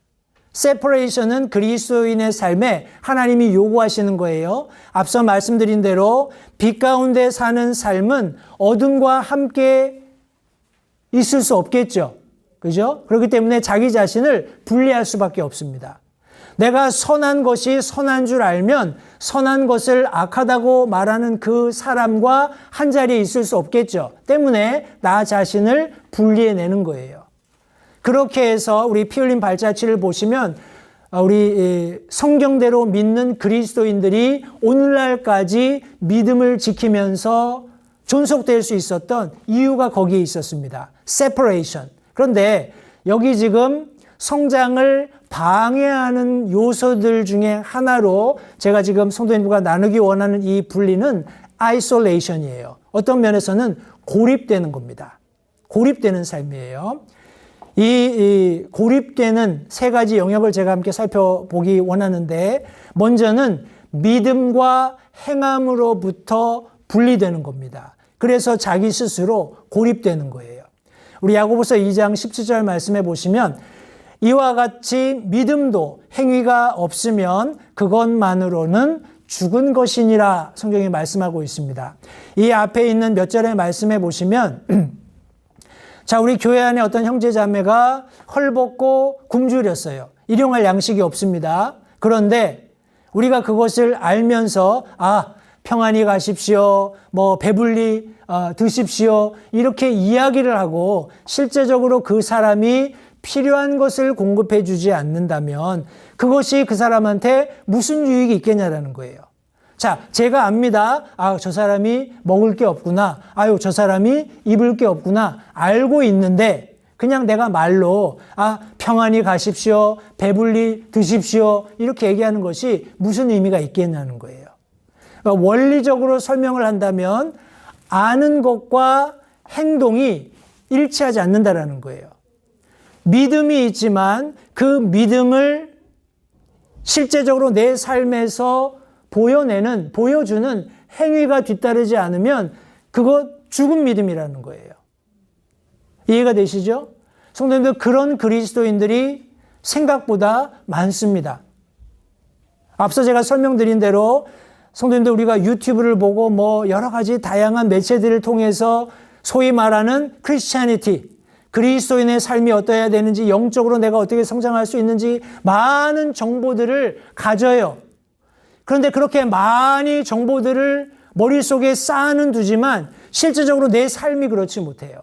separation은 그리스도인의 삶에 하나님이 요구하시는 거예요. 앞서 말씀드린 대로 빛 가운데 사는 삶은 어둠과 함께 있을 수 없겠죠. 그죠? 그렇기 때문에 자기 자신을 분리할 수밖에 없습니다. 내가 선한 것이 선한 줄 알면 선한 것을 악하다고 말하는 그 사람과 한 자리에 있을 수 없겠죠. 때문에 나 자신을 분리해내는 거예요. 그렇게 해서 우리 피 흘린 발자취를 보시면 우리 성경대로 믿는 그리스도인들이 오늘날까지 믿음을 지키면서 존속될 수 있었던 이유가 거기에 있었습니다. separation. 그런데 여기 지금 성장을 방해하는 요소들 중에 하나로 제가 지금 성도님들과 나누기 원하는 이 분리는 isolation이에요. 어떤 면에서는 고립되는 겁니다. 고립되는 삶이에요. 이 고립되는 세 가지 영역을 제가 함께 살펴보기 원하는데, 먼저는 믿음과 행함으로부터 분리되는 겁니다. 그래서 자기 스스로 고립되는 거예요. 우리 야고보서 2장 17절 말씀해 보시면, 이와 같이 믿음도 행위가 없으면 그것만으로는 죽은 것이니라 성경이 말씀하고 있습니다. 이 앞에 있는 몇 절의 말씀해 보시면 자, 우리 교회 안에 어떤 형제 자매가 헐벗고 굶주렸어요. 일용할 양식이 없습니다. 그런데 우리가 그것을 알면서 평안히 가십시오, 배불리 드십시오, 이렇게 이야기를 하고 실제적으로 그 사람이 필요한 것을 공급해 주지 않는다면 그것이 그 사람한테 무슨 유익이 있겠냐라는 거예요. 자, 제가 압니다. 저 사람이 먹을 게 없구나. 저 사람이 입을 게 없구나. 알고 있는데 그냥 내가 말로 평안히 가십시오, 배불리 드십시오, 이렇게 얘기하는 것이 무슨 의미가 있겠냐는 거예요. 그러니까 원리적으로 설명을 한다면 아는 것과 행동이 일치하지 않는다라는 거예요. 믿음이 있지만 그 믿음을 실제적으로 내 삶에서 보여주는 행위가 뒤따르지 않으면 그거 죽은 믿음이라는 거예요. 이해가 되시죠? 성도님들, 그런 그리스도인들이 생각보다 많습니다. 앞서 제가 설명드린 대로 성도님들, 우리가 유튜브를 보고 여러 가지 다양한 매체들을 통해서 소위 말하는 크리스찬이티, 그리스도인의 삶이 어떠해야 되는지, 영적으로 내가 어떻게 성장할 수 있는지 많은 정보들을 가져요. 그런데 그렇게 많이 정보들을 머릿속에 쌓아는 두지만 실제적으로 내 삶이 그렇지 못해요.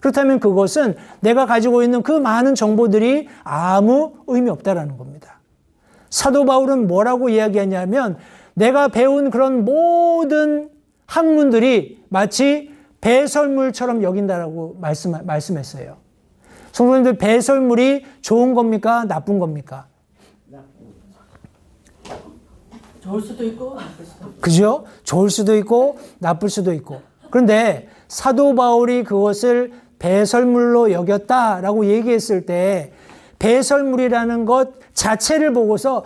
그렇다면 그것은 내가 가지고 있는 그 많은 정보들이 아무 의미 없다라는 겁니다. 사도 바울은 뭐라고 이야기하냐면, 내가 배운 그런 모든 학문들이 마치 배설물처럼 여긴다라고 말씀했어요. 성도님들, 배설물이 좋은 겁니까? 나쁜 겁니까? 좋을 수도 있고 나쁠 수도 있고. 그죠? 좋을 수도 있고 나쁠 수도 있고. 그런데 사도 바울이 그것을 배설물로 여겼다라고 얘기했을 때, 배설물이라는 것 자체를 보고서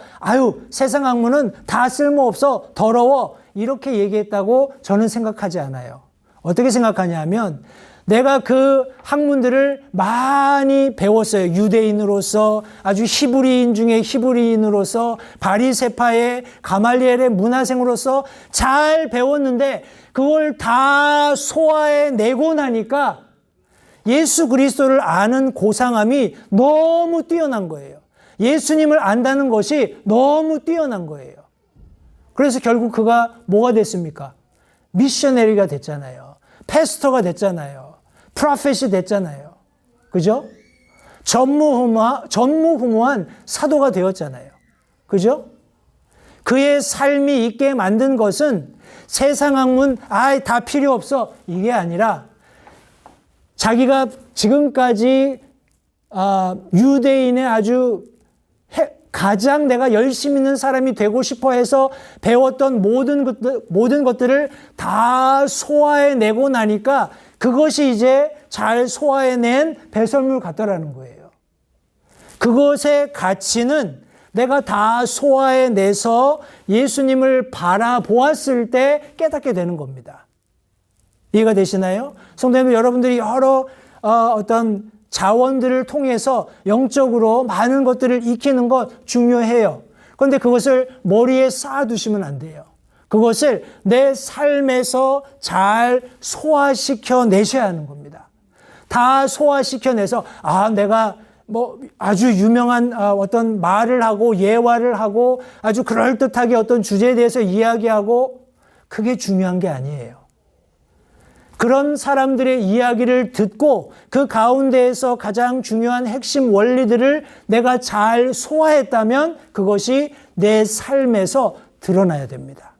세상 학문은 다 쓸모없어, 더러워, 이렇게 얘기했다고 저는 생각하지 않아요. 어떻게 생각하냐면, 내가 그 학문들을 많이 배웠어요. 유대인으로서, 아주 히브리인 중에 히브리인으로서, 바리새파의 가말리엘의 문화생으로서 잘 배웠는데 그걸 다 소화해내고 나니까 예수 그리스도를 아는 고상함이 너무 뛰어난 거예요. 예수님을 안다는 것이 너무 뛰어난 거예요. 그래서 결국 그가 뭐가 됐습니까? 미셔너리가 됐잖아요. 패스터가 됐잖아요. 프로페시 됐잖아요. 그죠? 전무후무한 사도가 되었잖아요. 그죠? 그의 삶이 있게 만든 것은 세상 학문 다 필요 없어, 이게 아니라 자기가 지금까지 유대인의 아주 가장 내가 열심 있는 사람이 되고 싶어 해서 배웠던 모든 것들을 다 소화해내고 나니까 그것이 이제 잘 소화해낸 배설물 같다라는 거예요. 그것의 가치는 내가 다 소화해내서 예수님을 바라보았을 때 깨닫게 되는 겁니다. 이해가 되시나요? 성도님들, 여러분들이 여러 어떤 자원들을 통해서 영적으로 많은 것들을 익히는 것 중요해요. 그런데 그것을 머리에 쌓아두시면 안 돼요. 그것을 내 삶에서 잘 소화시켜 내셔야 하는 겁니다. 다 소화시켜내서 내가 아주 유명한 어떤 말을 하고 예화를 하고 아주 그럴듯하게 어떤 주제에 대해서 이야기하고, 그게 중요한 게 아니에요. 그런 사람들의 이야기를 듣고 그 가운데에서 가장 중요한 핵심 원리들을 내가 잘 소화했다면 그것이 내 삶에서 드러나야 됩니다.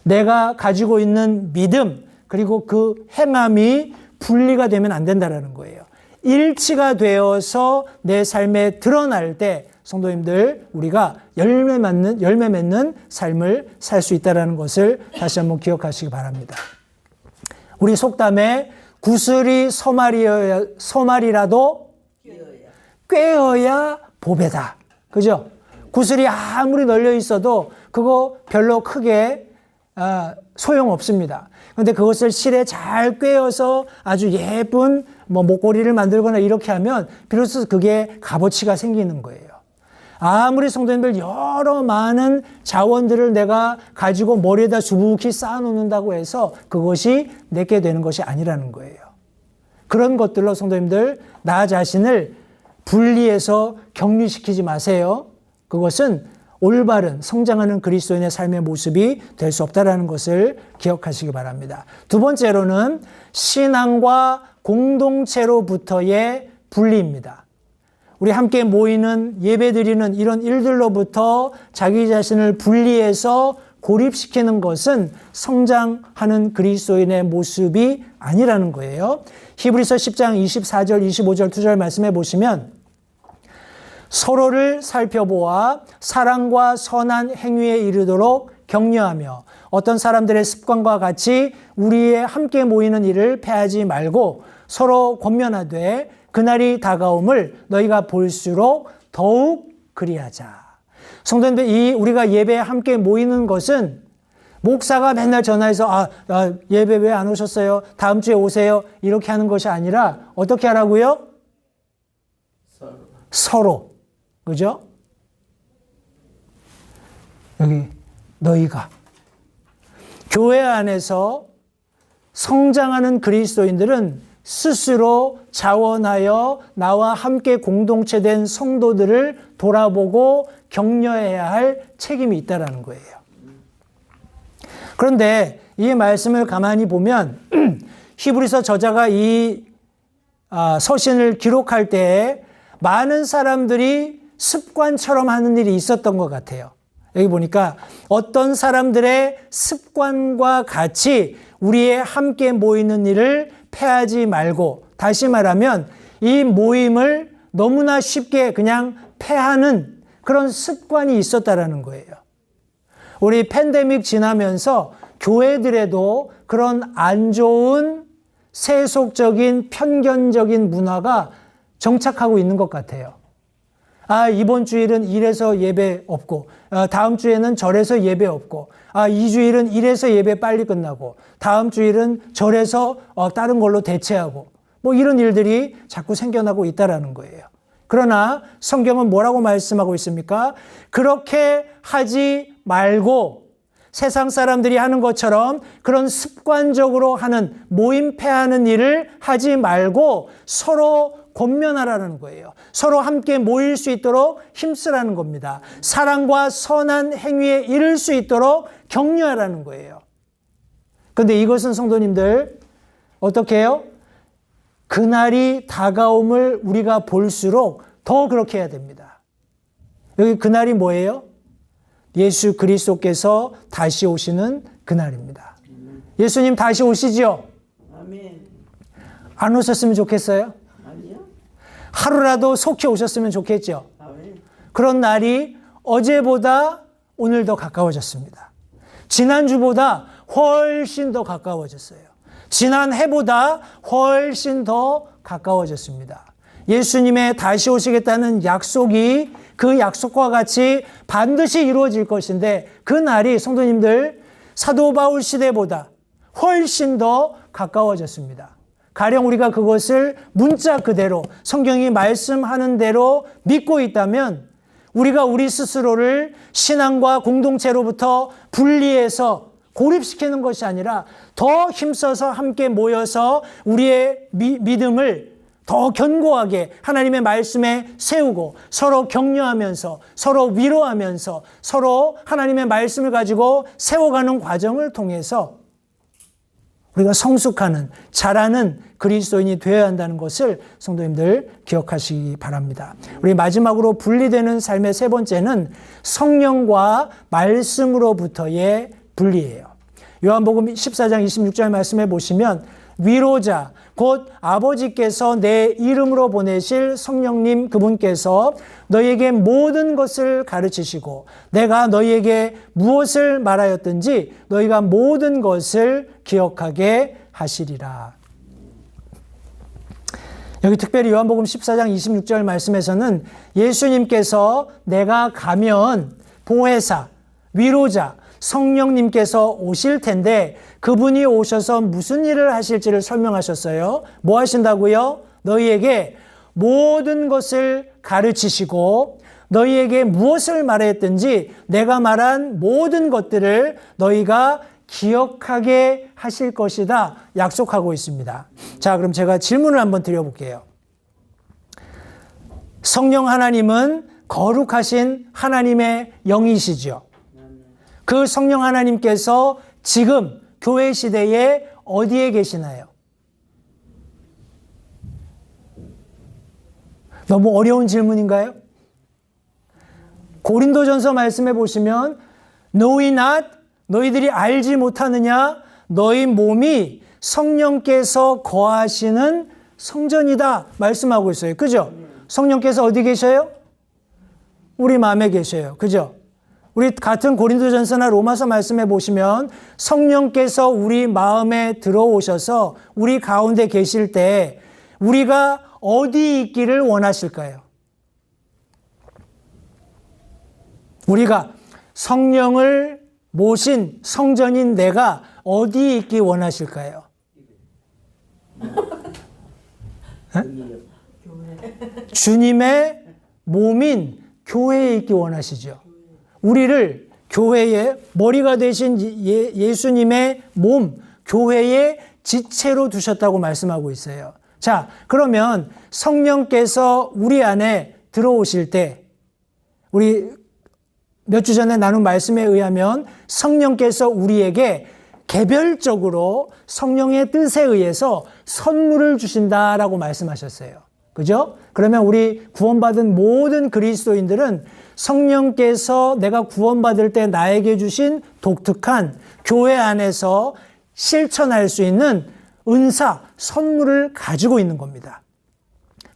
내가 가지고 있는 믿음, 그리고 그 행함이 분리가 되면 안 된다는 거예요. 일치가 되어서 내 삶에 드러날 때 성도님들 우리가 열매 맺는 삶을 살 수 있다는 것을 다시 한번 기억하시기 바랍니다. 우리 속담에 구슬이 서말이라도 꿰어야 보배다. 그죠? 구슬이 아무리 널려 있어도 그거 별로 크게 소용없습니다. 그런데 그것을 실에 잘 꿰어서 아주 예쁜 목걸이를 만들거나 이렇게 하면 비로소 그게 값어치가 생기는 거예요. 아무리 성도님들 여러 많은 자원들을 내가 가지고 머리에다 수북히 쌓아놓는다고 해서 그것이 내게 되는 것이 아니라는 거예요. 그런 것들로 성도님들 나 자신을 분리해서 격리시키지 마세요. 그것은 올바른 성장하는 그리스도인의 삶의 모습이 될 수 없다는 것을 기억하시기 바랍니다. 두 번째로는 신앙과 공동체로부터의 분리입니다. 우리 함께 모이는 예배드리는 이런 일들로부터 자기 자신을 분리해서 고립시키는 것은 성장하는 그리스도인의 모습이 아니라는 거예요. 히브리서 10장 24절 25절 2절 말씀해 보시면 서로를 살펴보아 사랑과 선한 행위에 이르도록 격려하며 어떤 사람들의 습관과 같이 우리의 함께 모이는 일을 패하지 말고 서로 권면하되 그날이 다가옴을 너희가 볼수록 더욱 그리하자. 성도님들, 우리가 예배에 함께 모이는 것은 목사가 맨날 전화해서 예배 왜 안 오셨어요? 다음 주에 오세요. 이렇게 하는 것이 아니라 어떻게 하라고요? 서로. 그죠? 여기 너희가 교회 안에서 성장하는 그리스도인들은 스스로 자원하여 나와 함께 공동체된 성도들을 돌아보고 격려해야 할 책임이 있다는 거예요. 그런데 이 말씀을 가만히 보면 히브리서 저자가 이 서신을 기록할 때에 많은 사람들이 습관처럼 하는 일이 있었던 것 같아요. 여기 보니까 어떤 사람들의 습관과 같이 우리의 함께 모이는 일을 패하지 말고, 다시 말하면 이 모임을 너무나 쉽게 그냥 패하는 그런 습관이 있었다라는 거예요. 우리 팬데믹 지나면서 교회들에도 그런 안 좋은 세속적인 편견적인 문화가 정착하고 있는 것 같아요. 이번 주일은 이래서 예배 없고, 다음 주에는 저래서 예배 없고, 이 주일은 이래서 예배 빨리 끝나고, 다음 주일은 저래서 다른 걸로 대체하고, 이런 일들이 자꾸 생겨나고 있다라는 거예요. 그러나 성경은 뭐라고 말씀하고 있습니까? 그렇게 하지 말고 세상 사람들이 하는 것처럼 그런 습관적으로 하는 모임 패하는 일을 하지 말고 서로 권면하라는 거예요. 서로 함께 모일 수 있도록 힘쓰라는 겁니다. 사랑과 선한 행위에 이를 수 있도록 격려하라는 거예요. 그런데 이것은 성도님들 어떻게 해요? 그날이 다가옴을 우리가 볼수록 더 그렇게 해야 됩니다. 여기 그날이 뭐예요? 예수 그리스도께서 다시 오시는 그날입니다. 예수님 다시 오시죠? 아멘. 안 오셨으면 좋겠어요? 아니요. 하루라도 속히 오셨으면 좋겠죠? 아멘. 그런 날이 어제보다 오늘 더 가까워졌습니다. 지난주보다 훨씬 더 가까워졌어요. 지난해보다 훨씬 더 가까워졌습니다. 예수님의 다시 오시겠다는 약속이 그 약속과 같이 반드시 이루어질 것인데 그 날이 성도님들 사도 바울 시대보다 훨씬 더 가까워졌습니다. 가령 우리가 그것을 문자 그대로 성경이 말씀하는 대로 믿고 있다면 우리가 우리 스스로를 신앙과 공동체로부터 분리해서 고립시키는 것이 아니라 더 힘써서 함께 모여서 우리의 믿음을 더 견고하게 하나님의 말씀에 세우고 서로 격려하면서 서로 위로하면서 서로 하나님의 말씀을 가지고 세워가는 과정을 통해서 우리가 성숙하는 자라는 그리스도인이 되어야 한다는 것을 성도님들 기억하시기 바랍니다. 우리 마지막으로 분리되는 삶의 세 번째는 성령과 말씀으로부터의 분리예요. 요한복음 14장 26절 말씀해 보시면 위로자, 곧 아버지께서 내 이름으로 보내실 성령님 그분께서 너희에게 모든 것을 가르치시고 내가 너희에게 무엇을 말하였든지 너희가 모든 것을 기억하게 하시리라. 여기 특별히 요한복음 14장 26절 말씀에서는 예수님께서 내가 가면 보혜사, 위로자, 성령님께서 오실 텐데 그분이 오셔서 무슨 일을 하실지를 설명하셨어요. 뭐 하신다고요? 너희에게 모든 것을 가르치시고 너희에게 무엇을 말했든지 내가 말한 모든 것들을 너희가 기억하게 하실 것이다 약속하고 있습니다. 자, 그럼 제가 질문을 한번 드려볼게요. 성령 하나님은 거룩하신 하나님의 영이시죠. 그 성령 하나님께서 지금 교회 시대에 어디에 계시나요? 너무 어려운 질문인가요? 고린도전서 말씀해 보시면 Know ye not? 너희들이 알지 못하느냐? 너희 몸이 성령께서 거하시는 성전이다 말씀하고 있어요. 그죠? 성령께서 어디 계셔요? 우리 마음에 계셔요. 그죠? 우리 같은 고린도전서나 로마서 말씀해 보시면 성령께서 우리 마음에 들어오셔서 우리 가운데 계실 때 우리가 어디 있기를 원하실까요? 우리가 성령을 모신 성전인 내가 어디에 있기 원하실까요? 주님의 몸인 교회에 있기 원하시죠. 우리를 교회의 머리가 되신 예수님의 몸, 교회의 지체로 두셨다고 말씀하고 있어요. 자, 그러면 성령께서 우리 안에 들어오실 때 우리 몇 주 전에 나눈 말씀에 의하면 성령께서 우리에게 개별적으로 성령의 뜻에 의해서 선물을 주신다라고 말씀하셨어요. 그죠? 그러면 우리 구원받은 모든 그리스도인들은 성령께서 내가 구원받을 때 나에게 주신 독특한 교회 안에서 실천할 수 있는 은사, 선물을 가지고 있는 겁니다.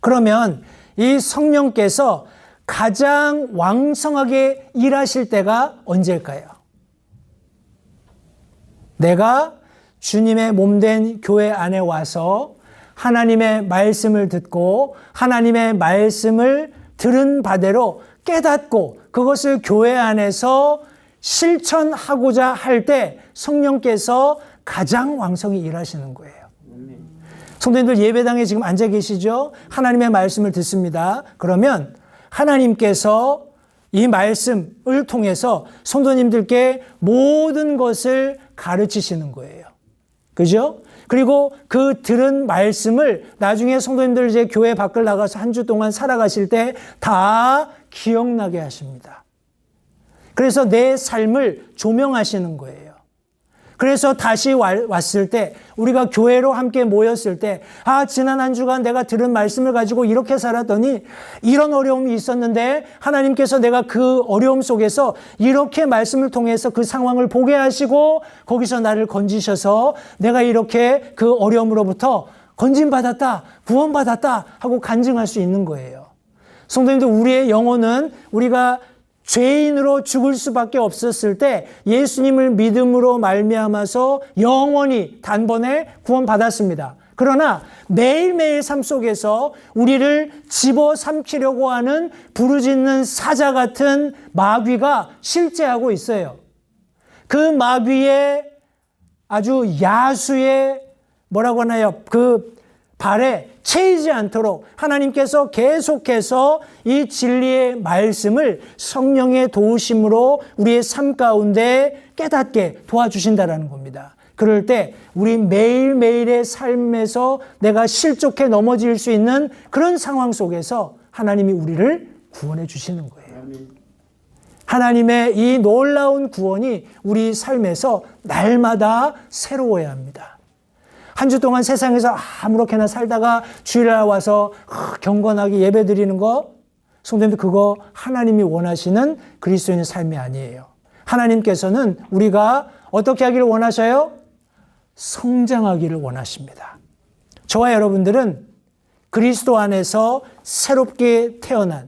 그러면 이 성령께서 가장 왕성하게 일하실 때가 언제일까요? 내가 주님의 몸된 교회 안에 와서 하나님의 말씀을 듣고 하나님의 말씀을 들은 바대로 깨닫고 그것을 교회 안에서 실천하고자 할 때 성령께서 가장 왕성히 일하시는 거예요. 성도님들 예배당에 지금 앉아 계시죠? 하나님의 말씀을 듣습니다. 그러면 하나님께서 이 말씀을 통해서 성도님들께 모든 것을 가르치시는 거예요. 그죠? 그리고 그 들은 말씀을 나중에 성도님들 이제 교회 밖을 나가서 한 주 동안 살아가실 때 다 기억나게 하십니다. 그래서 내 삶을 조명하시는 거예요. 그래서 다시 왔을 때 우리가 교회로 함께 모였을 때 지난 한 주간 내가 들은 말씀을 가지고 이렇게 살았더니 이런 어려움이 있었는데 하나님께서 내가 그 어려움 속에서 이렇게 말씀을 통해서 그 상황을 보게 하시고 거기서 나를 건지셔서 내가 이렇게 그 어려움으로부터 건진받았다, 구원받았다 하고 간증할 수 있는 거예요. 성도님들, 우리의 영혼은 우리가 죄인으로 죽을 수밖에 없었을 때 예수님을 믿음으로 말미암아서 영원히 단번에 구원받았습니다. 그러나 매일매일 삶 속에서 우리를 집어삼키려고 하는 부르짖는 사자 같은 마귀가 실제하고 있어요. 그 마귀의 아주 야수의 뭐라고 하나요? 그 발에 채이지 않도록 하나님께서 계속해서 이 진리의 말씀을 성령의 도우심으로 우리의 삶 가운데 깨닫게 도와주신다라는 겁니다. 그럴 때 우리 매일매일의 삶에서 내가 실족해 넘어질 수 있는 그런 상황 속에서 하나님이 우리를 구원해 주시는 거예요. 하나님의 이 놀라운 구원이 우리 삶에서 날마다 새로워야 합니다. 한 주 동안 세상에서 아무렇게나 살다가 주일날 와서 경건하게 예배드리는 거, 성도님들 그거 하나님이 원하시는 그리스도인의 삶이 아니에요. 하나님께서는 우리가 어떻게 하기를 원하셔요? 성장하기를 원하십니다. 저와 여러분들은 그리스도 안에서 새롭게 태어난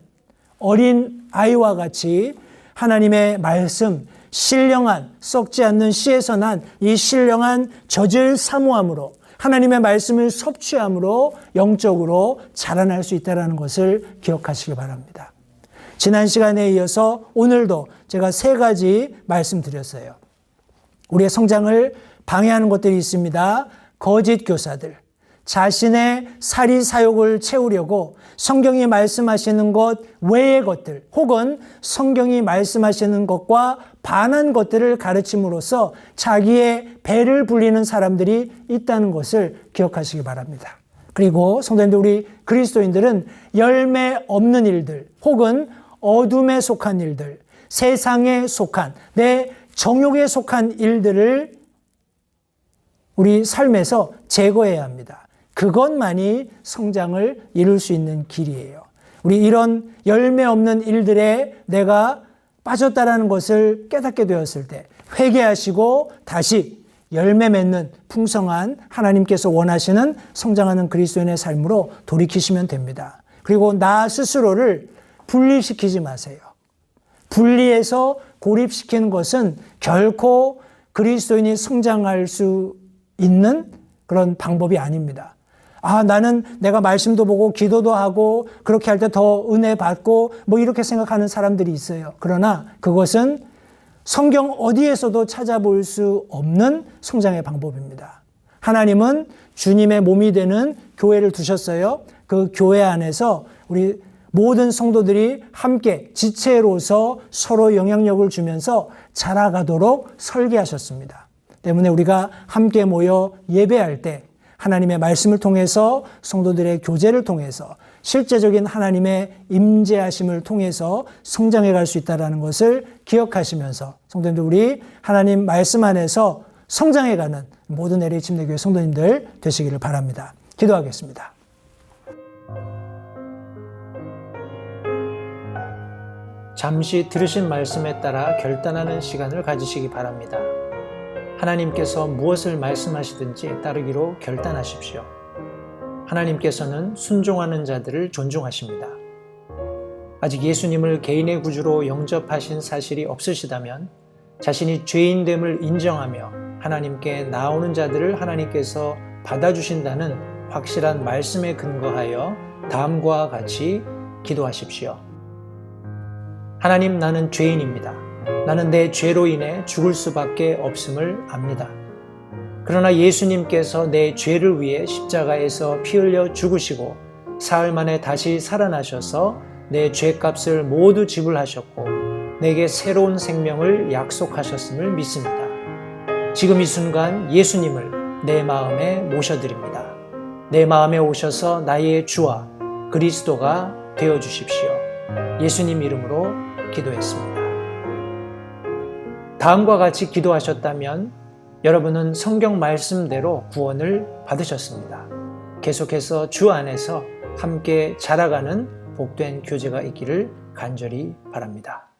어린 아이와 같이 하나님의 말씀, 신령한 썩지 않는 씨에서 난 이 신령한 젖을 사모함으로 하나님의 말씀을 섭취함으로 영적으로 자라날 수 있다는 것을 기억하시기 바랍니다. 지난 시간에 이어서 오늘도 제가 3가지 말씀드렸어요. 우리의 성장을 방해하는 것들이 있습니다. 거짓 교사들, 자신의 사리사욕을 채우려고 성경이 말씀하시는 것 외의 것들 혹은 성경이 말씀하시는 것과 반한 것들을 가르침으로써 자기의 배를 불리는 사람들이 있다는 것을 기억하시기 바랍니다. 그리고 성도님들, 우리 그리스도인들은 열매 없는 일들 혹은 어둠에 속한 일들, 세상에 속한 내 정욕에 속한 일들을 우리 삶에서 제거해야 합니다. 그것만이 성장을 이룰 수 있는 길이에요. 우리 이런 열매 없는 일들에 내가 빠졌다라는 것을 깨닫게 되었을 때 회개하시고 다시 열매 맺는 풍성한 하나님께서 원하시는 성장하는 그리스도인의 삶으로 돌이키시면 됩니다. 그리고 나 스스로를 분리시키지 마세요. 분리해서 고립시키는 것은 결코 그리스도인이 성장할 수 있는 그런 방법이 아닙니다. 나는 내가 말씀도 보고 기도도 하고 그렇게 할 때 더 은혜 받고 이렇게 생각하는 사람들이 있어요. 그러나 그것은 성경 어디에서도 찾아볼 수 없는 성장의 방법입니다. 하나님은 주님의 몸이 되는 교회를 두셨어요. 그 교회 안에서 우리 모든 성도들이 함께 지체로서 서로 영향력을 주면서 자라가도록 설계하셨습니다. 때문에 우리가 함께 모여 예배할 때 하나님의 말씀을 통해서 성도들의 교제를 통해서 실제적인 하나님의 임재하심을 통해서 성장해 갈 수 있다는 것을 기억하시면서 성도님들, 우리 하나님 말씀 안에서 성장해 가는 모든 LA 침례교회 성도님들 되시기를 바랍니다. 기도하겠습니다. 잠시 들으신 말씀에 따라 결단하는 시간을 가지시기 바랍니다. 하나님께서 무엇을 말씀하시든지 따르기로 결단하십시오. 하나님께서는 순종하는 자들을 존중하십니다. 아직 예수님을 개인의 구주로 영접하신 사실이 없으시다면 자신이 죄인됨을 인정하며 하나님께 나오는 자들을 하나님께서 받아주신다는 확실한 말씀에 근거하여 다음과 같이 기도하십시오. 하나님, 나는 죄인입니다. 나는 내 죄로 인해 죽을 수밖에 없음을 압니다. 그러나 예수님께서 내 죄를 위해 십자가에서 피 흘려 죽으시고 사흘 만에 다시 살아나셔서 내 죄값을 모두 지불하셨고 내게 새로운 생명을 약속하셨음을 믿습니다. 지금 이 순간 예수님을 내 마음에 모셔드립니다. 내 마음에 오셔서 나의 주와 그리스도가 되어주십시오. 예수님 이름으로 기도했습니다. 다음과 같이 기도하셨다면 여러분은 성경 말씀대로 구원을 받으셨습니다. 계속해서 주 안에서 함께 자라가는 복된 교제가 있기를 간절히 바랍니다.